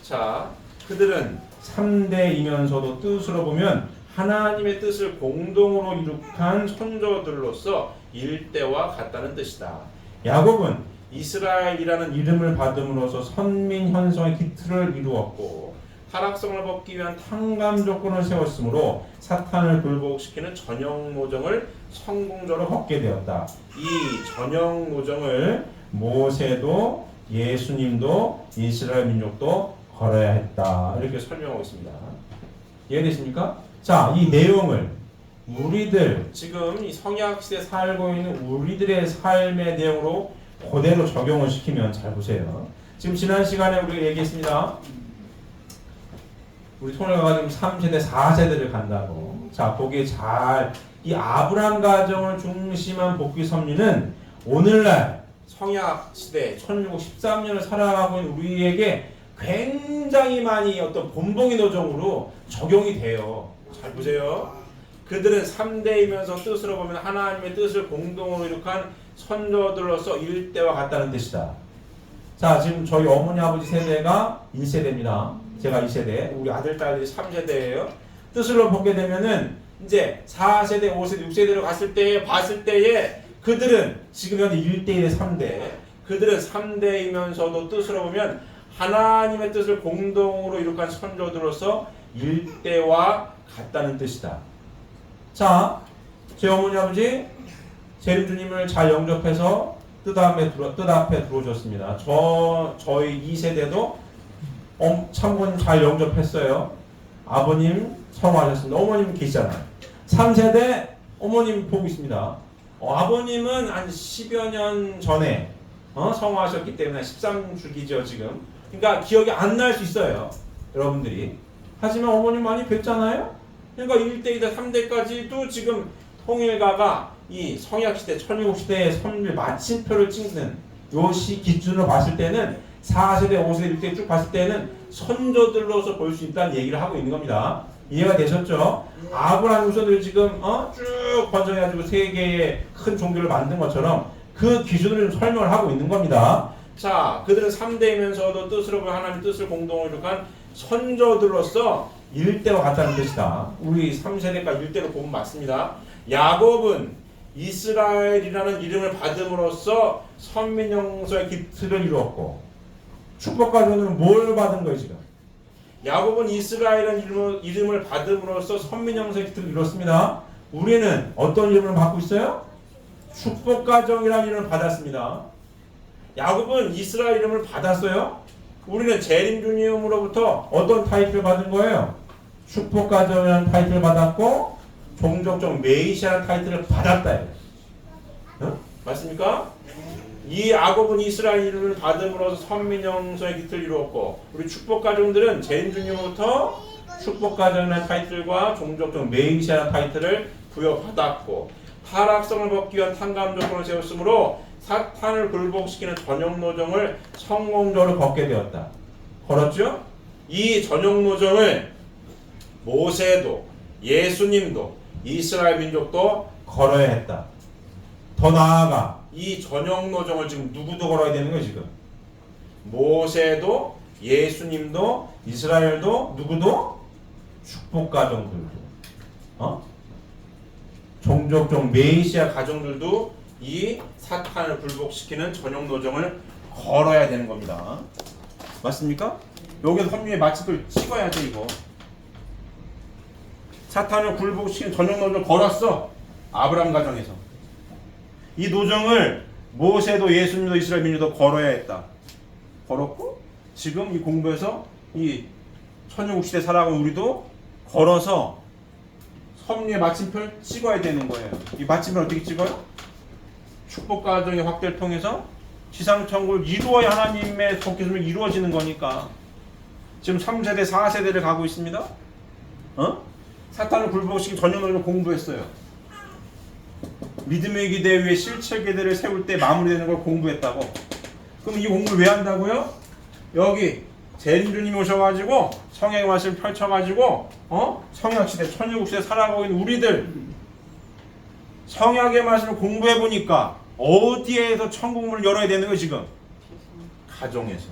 자, 그들은 3대이면서도 뜻으로 보면 하나님의 뜻을 공동으로 이룩한 손조들로서 일대와 같다는 뜻이다. 야곱은 이스라엘이라는 이름을 받음으로써 선민 형성의 기틀을 이루었고 타락성을 벗기 위한 탕감 조건을 세웠으므로 사탄을 굴복시키는 전형 노정을 성공적으로 벗게 되었다. 이 전형 노정을 모세도 예수님도 이스라엘 민족도 걸어야 했다. 이렇게 설명하고 있습니다. 이해되십니까? 자, 이 내용을 우리들 지금 이 성약 시대에 살고 있는 우리들의 삶의 내용으로 그대로 적용을 시키면 잘 보세요. 지금 지난 시간에 우리가 얘기했습니다. 우리 통일가가 지금 3세대, 4세대를 간다고. 자, 거기에 잘 이 아브라함 가정을 중심한 복귀 섭리는 오늘날 성약 시대 1613년을 살아가고 있는 우리에게 굉장히 많이 어떤 본봉의 노정으로 적용이 돼요. 잘 보세요. 그들은 3대이면서 뜻으로 보면 하나님의 뜻을 공동으로 이룩한 선조들로서 일대와 같다는 뜻이다. 자, 지금 저희 어머니 아버지 세대가 1세대입니다. 제가 2세대, 우리 아들 딸이 3세대예요. 뜻으로 보게 되면은 이제 4세대, 5세대, 6세대로 갔을 때에 봤을 때에 그들은 지금 현재 1대1의 3대. 그들은 3대이면서도 뜻으로 보면 하나님의 뜻을 공동으로 이룩한 선조들로서 일대와 같다는 뜻이다. 자, 제 어머니 아버지 재림주님을 잘 영접해서 뜻 앞에 들어오셨습니다. 저희 2세대도 참고님 잘 영접했어요. 아버님 성화하셨습니다. 어머님 계시잖아요. 3세대 어머님 보고 있습니다. 아버님은 한 10여 년 전에 성화하셨기 때문에 13주기죠 지금. 그러니까 기억이 안 날 수 있어요 여러분들이. 하지만 어머님 많이 뵀잖아요. 그러니까 1대, 2대, 3대까지도 지금 통일가가 이 성약시대, 천유국시대의 선율 마침표를 찍는 요 시 기준으로 봤을 때는 4세대, 5세대, 6세대 쭉 봤을 때는 선조들로서 볼 수 있다는 얘기를 하고 있는 겁니다. 이해가 되셨죠? 아브라함 후손들이 지금 쭉 번성해가지고 세계의 큰 종교를 만든 것처럼 그 기준을 좀 설명을 하고 있는 겁니다. 자, 그들은 3대이면서도 뜻으로 하나님 뜻을 공동으로 이룩한 선조들로서 일대와 같다는 뜻이다. 우리 3세대가 일대로 보면 맞습니다. 야곱은 이스라엘이라는 이름을 받음으로써 선민영서의 기틀을 이루었고, 축복가정은 뭘 받은 거예요 지금? 야곱은 이스라엘이라는 이름을 받음으로써 선민영서의 기틀을 이뤘습니다. 우리는 어떤 이름을 받고 있어요? 축복가정이라는 이름을 받았습니다. 야곱은 이스라엘 이름을 받았어요. 우리는 재림주님으로부터 어떤 타이틀을 받은 거예요? 축복가정이라는 타이틀을 받았고 종족적 메시아라는 타이틀을 받았다. 맞습니까? 이 야곱은 이스라엘 이름을 받음으로써 선민영서의 기틀을 이루었고, 우리 축복가정들은 재림주님으로부터 축복가정이라는 타이틀과 종족적 메시아라는 타이틀을 부여받았고, 타락성을 벗기 위한 탕감 조건을 세웠으므로 사탄을 굴복시키는 전형 노정을 성공적으로 벗게 되었다. 걸었죠? 이 전형 노정을 모세도, 예수님도, 이스라엘 민족도 걸어야 했다. 더 나아가 이 전형 노정을 지금 누구도 걸어야 되는 거예요 지금? 모세도, 예수님도, 이스라엘도, 누구도? 축복가정들도, 종족적 메시아 가정들도 이 사탄을 굴복시키는 전형 노정을 걸어야 되는 겁니다. 맞습니까? 여기서 선유의 마침표를 찍어야 돼 이거. 사탄을 굴복시키는 전형 노정을 걸었어. 아브라함 가정에서. 이 노정을 모세도 예수님도 이스라엘 민족도 걸어야 했다. 걸었고 지금 이 공부에서 이 천유국시대 살아가는 우리도 걸어서 섭리의 마침표를 찍어야 되는 거예요. 이 마침표를 어떻게 찍어요? 축복가정의 확대를 통해서 지상천국을 이루어야 하나님의 속기술이 이루어지는 거니까. 지금 3세대, 4세대를 가고 있습니다. 사탄을 굴복시킨 전형을 공부했어요. 믿음의 기대 위에 실체계대를 세울 때 마무리되는 걸 공부했다고. 그럼 이 공부를 왜 한다고요? 여기 재림주님이 오셔가지고 성령의 말씀을 펼쳐가지고 성약시대, 천유국시대 살아가고 있는 우리들 성약의 말씀을 공부해보니까 어디에서 천국문을 열어야 되는 거예요 지금? 가정에서.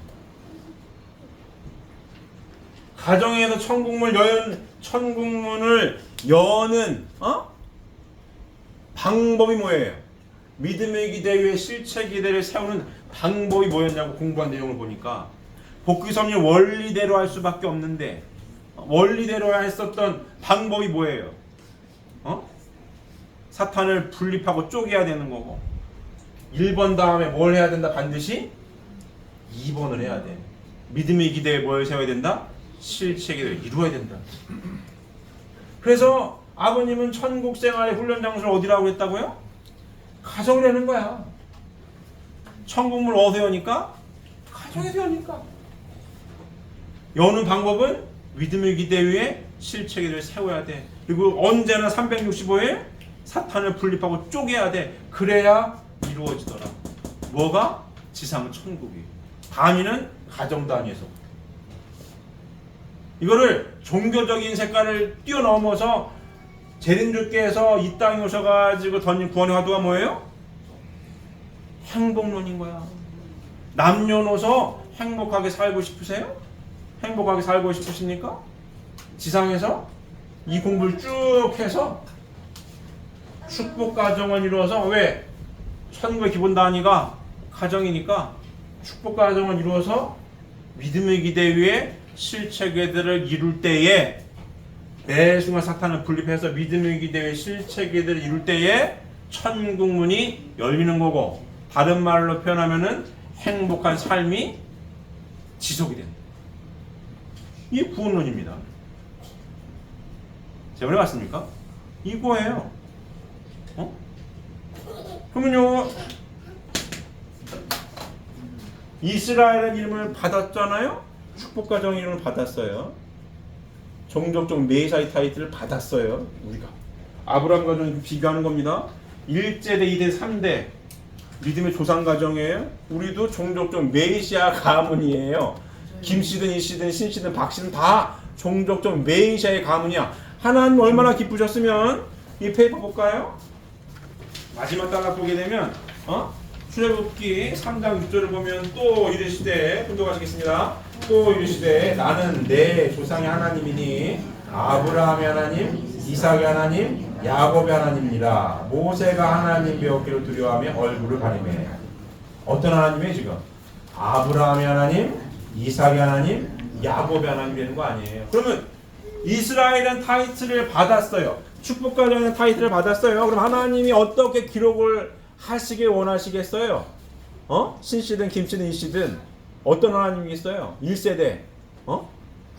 가정에서 천국문을 여는 방법이 뭐예요? 믿음의 기대 위에 실체 기대를 세우는 방법이 뭐였냐고 공부한 내용을 보니까 복귀섭리 원리대로 할 수밖에 없는데 원리대로 했었던 방법이 뭐예요? 사탄을 분립하고 쪼개야 되는 거고 1번 다음에 뭘 해야 된다? 반드시 2번을 해야 돼. 믿음의 기대에 뭘 세워야 된다? 실체 기대를 이루어야 된다. 그래서 아버님은 천국 생활의 훈련 장소를 어디라고 했다고요? 가정이라는 거야. 천국물 어디서 여니까? 가정에서 여니까. 여는 방법은 믿음의 기대 위에 실체 기대를 세워야 돼. 그리고 언제나 365일 사탄을 분립하고 쪼개야 돼. 그래야 이루어지더라. 뭐가? 지상 천국이. 단위는 가정 단위에서. 이거를 종교적인 색깔을 뛰어넘어서 재림주께서 이 땅에 오셔가지고 던진 구원의 화두가 뭐예요? 행복론인 거야. 남녀노소 행복하게 살고 싶으세요? 행복하게 살고 싶으십니까? 지상에서 이 공부를 쭉 해서 축복가정을 이루어서 왜? 천국의 기본 단위가 가정이니까 축복가정을 이루어서 믿음의 기대 위에 실체계들을 이룰 때에 매 순간 사탄을 분립해서 믿음의 기대 위에 실체계들을 이룰 때에 천국문이 열리는 거고 다른 말로 표현하면은 행복한 삶이 지속이 된다. 이게 구원론입니다. 제가 왜 맞습니까? 이거예요. 그러면요 이스라엘은 이름을 받았잖아요. 축복가정 이름을 받았어요. 종족적 메시아의 타이틀을 받았어요. 우리가 아브라함과 좀 비교하는 겁니다. 1세대, 2대, 3대 믿음의 조상 가정이에요. 우리도 종족적 메시아 가문이에요. 김씨든 이씨든 신씨든 박씨든 다 종족적 메시아의 가문이야. 하나님 얼마나 기쁘셨으면 이 페이퍼 볼까요? 마지막 단락 보게 되면 출애굽기 3장 6절을 보면 또 이르시되 분도가시겠습니다. 또 이르시되 나는 내 조상의 하나님이니 아브라함의 하나님, 이삭의 하나님, 야곱의 하나님이라. 모세가 하나님 배웠기를 두려워하며 얼굴을 가리매. 어떤 하나님이에요 지금? 아브라함의 하나님, 이삭의 하나님, 야곱의 하나님 되는 거 아니에요. 그러면 이스라엘은 타이틀을 받았어요. 축복가정은 타이틀을 받았어요. 그럼 하나님이 어떻게 기록을 하시길 원하시겠어요? 신씨든 김씨든 이씨든 어떤 하나님이 있어요? 1세대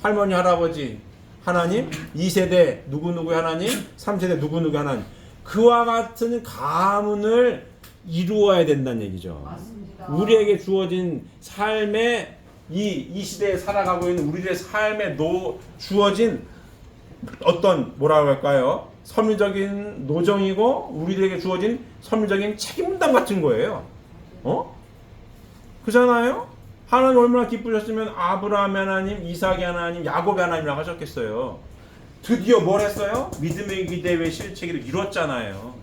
할머니 할아버지 하나님, 2세대 누구누구의 하나님, 3세대 누구누구의 하나님. 그와 같은 가문을 이루어야 된다는 얘기죠. 맞습니다. 우리에게 주어진 삶의 이 시대에 살아가고 있는 우리들의 삶에 주어진 어떤 뭐라고 할까요? 선물적인 노정이고 우리들에게 주어진 선물적인 책임감 같은 거예요. 그잖아요? 하나님 얼마나 기쁘셨으면 아브라함의 하나님, 이삭의 하나님, 야곱의 하나님이라고 하셨겠어요. 드디어 뭘 했어요? 믿음의 기대의 실체기를 이뤘잖아요.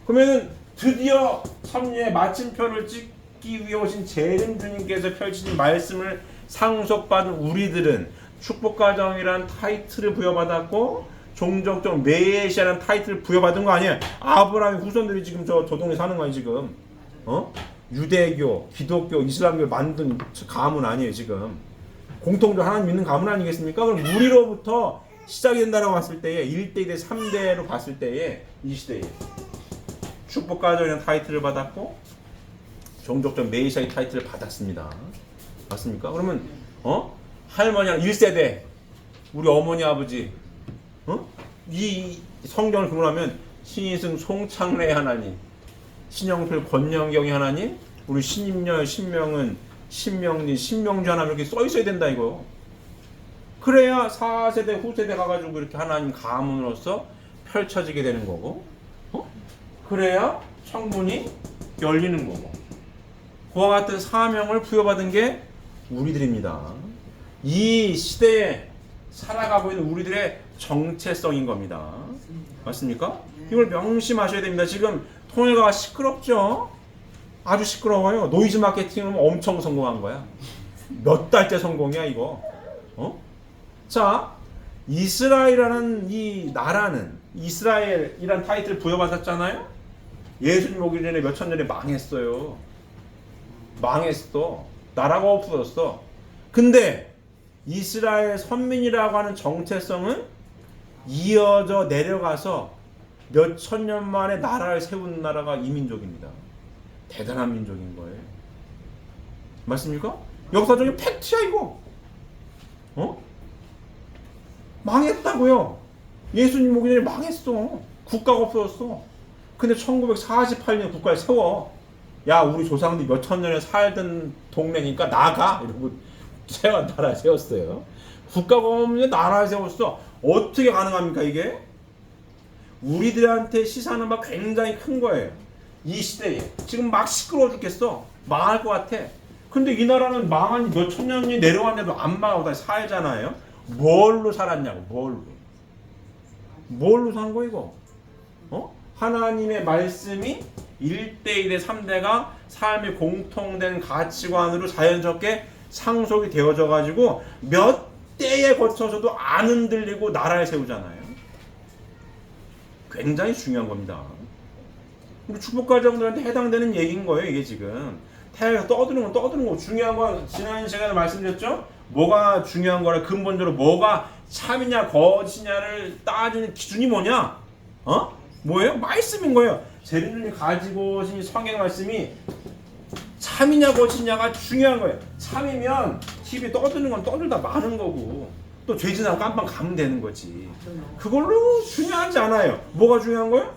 그러면 드디어 섭리의 마침표를 찍기 위해 오신 재림 주님께서 펼치신 말씀을 상속받은 우리들은 축복가정이라는 타이틀을 부여받았고 종족적 메시아라는 타이틀을 부여받은 거 아니에요. 아브라함의 후손들이 지금 저 동네 사는 거예요 지금. 유대교, 기독교, 이슬람교 만든 가문 아니에요 지금. 공통적으로 하나님 믿는 가문 아니겠습니까? 그럼 우리로부터 시작이 된다고 봤을 때에 1대, 2대, 3대로 봤을 때에 이 시대에 축복가정이라는 타이틀을 받았고 종족적 메시아의 타이틀을 받았습니다. 맞습니까? 그러면 할머니랑 1세대 우리 어머니 아버지 이 성경을 근거하면 신이승 송창래 하나님, 신영필 권영경이 하나님, 우리 신임열 신명은 신명진 신명주 하나님 이렇게 써 있어야 된다 이거. 그래야 4세대 후세대 가가지고 이렇게 하나님 가문으로서 펼쳐지게 되는 거고, 그래야 천문이 열리는 거고. 그와 같은 사명을 부여받은 게 우리들입니다. 이 시대에 살아가고 있는 우리들의 정체성인 겁니다. 맞습니까? 이걸 명심하셔야 됩니다. 지금 통일가가 시끄럽죠? 아주 시끄러워요. 노이즈 마케팅은 엄청 성공한 거야. 몇 달째 성공이야 이거. 자, 이스라엘이라는 이 나라는 이스라엘이란 타이틀을 부여받았잖아요. 예수님 오기 전에 몇천 년에 망했어요. 망했어. 나라가 없어졌어. 근데 이스라엘 선민이라고 하는 정체성은 이어져 내려가서 몇 천 년 만에 나라를 세운 나라가 이 민족입니다. 대단한 민족인 거예요. 맞습니까? 역사적인 팩트야 이거. 망했다고요. 예수님 오기 전에 망했어. 국가가 없어졌어. 근데 1948년 국가를 세워. 야, 우리 조상들이 몇천 년에 살던 동네니까 나가 이러고 나라 세웠어요. 국가가 없는데 나라를 세웠어. 어떻게 가능합니까 이게? 우리들한테 시사하는 바 굉장히 큰 거예요. 이 시대에 지금 막 시끄러워 죽겠어. 망할 것 같아. 근데 이 나라는 망한 몇천 년이 내려왔는데도 안 망하고 다시 살잖아요. 뭘로 살았냐고. 뭘로 산 거 이거? 하나님의 말씀이 1대 2대 3대가 삶의 공통된 가치관으로 자연스럽게 상속이 되어져 가지고 몇 때에 거쳐서도 안 흔들리고 나라를 세우잖아요. 굉장히 중요한 겁니다. 우리 축복가정들한테 해당되는 얘기인 거예요. 이게 지금 태양에서 떠드는 거 중요한 건 지난 시간에 말씀드렸죠. 뭐가 중요한 거라 근본적으로 뭐가 참이냐 거짓이냐를 따지는 기준이 뭐냐? 뭐예요? 말씀인 거예요. 재림주님이 가지고 오신 성경 말씀이 참이냐 거짓이냐가 중요한 거예요. 참이면 TV에 떠드는 건 떠들다 마는 거고 또 죄지나고 깜빵 가면 되는 거지. 그걸로 중요하지 않아요. 뭐가 중요한 거예요?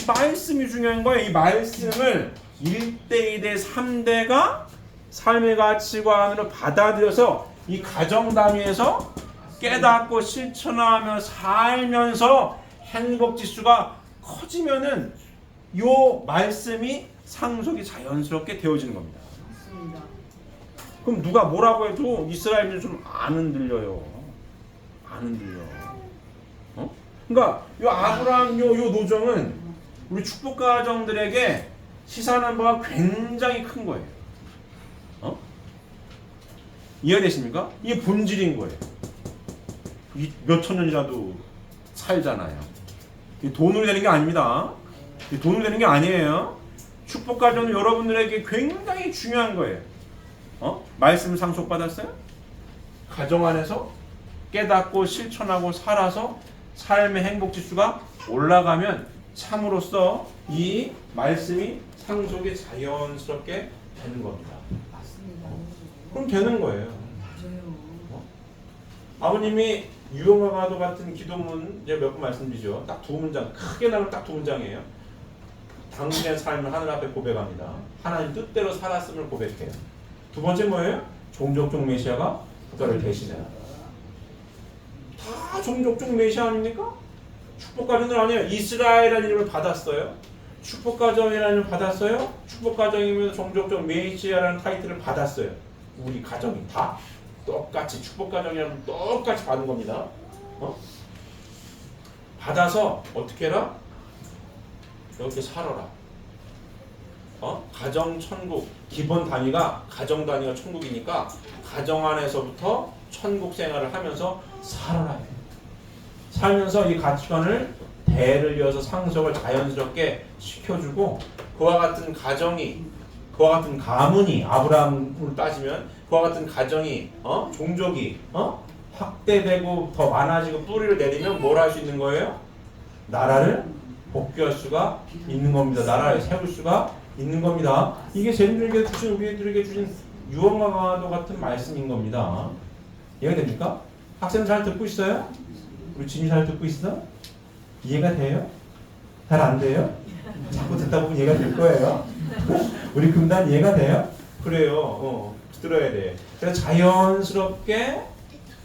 말씀이 중요한 거예요. 이 말씀을 1대, 2대, 3대가 삶의 가치관으로 받아들여서 이 가정 단위에서 깨닫고 실천하며 살면서 행복 지수가 커지면은 요 말씀이 상속이 자연스럽게 되어지는 겁니다. 맞습니다. 그럼 누가 뭐라고 해도 이스라엘은 좀 안 흔들려요. 안 흔들려. 어? 그러니까 요 아브라함 요 노정은 우리 축복 가정들에게 시사하는 바가 굉장히 큰 거예요. 어? 이해되십니까? 이게 본질인 거예요. 몇 천 년이라도 살잖아요. 이게 돈으로 되는 게 아닙니다. 이게 돈으로 되는 게 아니에요. 축복 가정은 여러분들에게 굉장히 중요한 거예요. 말씀 상속받았어요? 가정 안에서 깨닫고 실천하고 살아서 삶의 행복 지수가 올라가면 참으로써 이 말씀이 상속이 자연스럽게 되는 겁니다. 맞습니다. 그럼 되는 거예요. 맞아요. 아버님이 유형과도 같은 기도문 이제 몇 번 말씀드리죠. 딱 두 문장, 크게 나면 딱 두 문장이에요. 당신의 삶을 하늘 앞에 고백합니다. 하나님 뜻대로 살았음을 고백해요. 두 번째 뭐예요? 종족종 메시아가 국가를 대신해라. 다 종족종 메시아 아닙니까? 축복가정들 아니에요. 이스라엘이라는 이름을 받았어요. 축복가정이라는 이름을 받았어요. 축복가정이면 종족종 메시아라는 타이틀을 받았어요. 우리 가정이 다 똑같이 축복가정이라면 똑같이 받은 겁니다. 받아서 어떻게 해라? 이렇게 살아라. 가정 천국 기본 단위가 가정 단위가 천국이니까 가정 안에서부터 천국 생활을 하면서 살아라. 살면서 이 가치관을 대를 이어서 상속을 자연스럽게 시켜주고 그와 같은 가정이 그와 같은 가문이 아브라함으로 따지면 그와 같은 가정이 종족이 확대되고 더 많아지고 뿌리를 내리면 뭘 할 수 있는 거예요? 나라를 복귀할 수가 있는 겁니다. 나라를 세울 수가 있는 겁니다. 이게 쟤들에게 주신 우리들에게 주신 유언과 강화도 같은 말씀인 겁니다. 이해가 됩니까? 학생 잘 듣고 있어요? 우리 진이 잘 듣고 있어? 이해가 돼요? 잘 안 돼요? 자꾸 듣다 보면 이해가 될 거예요. 우리 금단 이해가 돼요? 그래요. 들어야 돼. 그래서 자연스럽게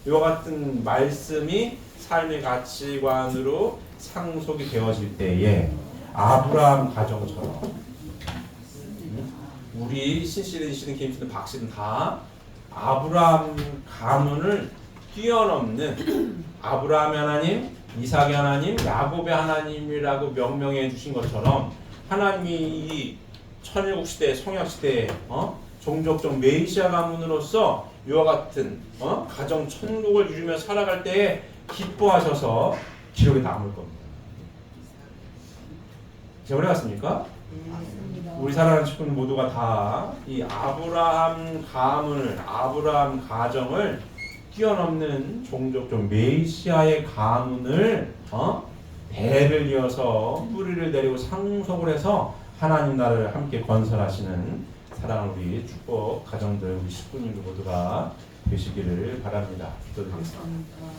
이와 같은 말씀이 삶의 가치관으로 상속이 되어질 때에 아브라함 가정처럼 우리 신씨든 씨든 김씨든 박씨든 다 아브라함 가문을 뛰어넘는 아브라함의 하나님, 이삭의 하나님, 야곱의 하나님이라고 명명해 주신 것처럼 하나님이 이 천일국 시대, 성약 시대에 종족적 메시아 가문으로서 이와 같은 가정 천국을 이루며 살아갈 때에 기뻐하셔서 기록에 남을 겁니다. 제가 오래갔습니까? 맞습니다. 우리 사랑하는 친구들 모두가 다 이 아브라함 가문을 아브라함 가정을 뛰어넘는 종족적 메시아의 가문을 대를 이어서 뿌리를 내리고 상속을 해서 하나님 나라를 함께 건설하시는 사랑하는 우리 축복 가정들 우리 식구님들 모두가 되시기를 바랍니다. 기도드리겠습니다. 감사합니다.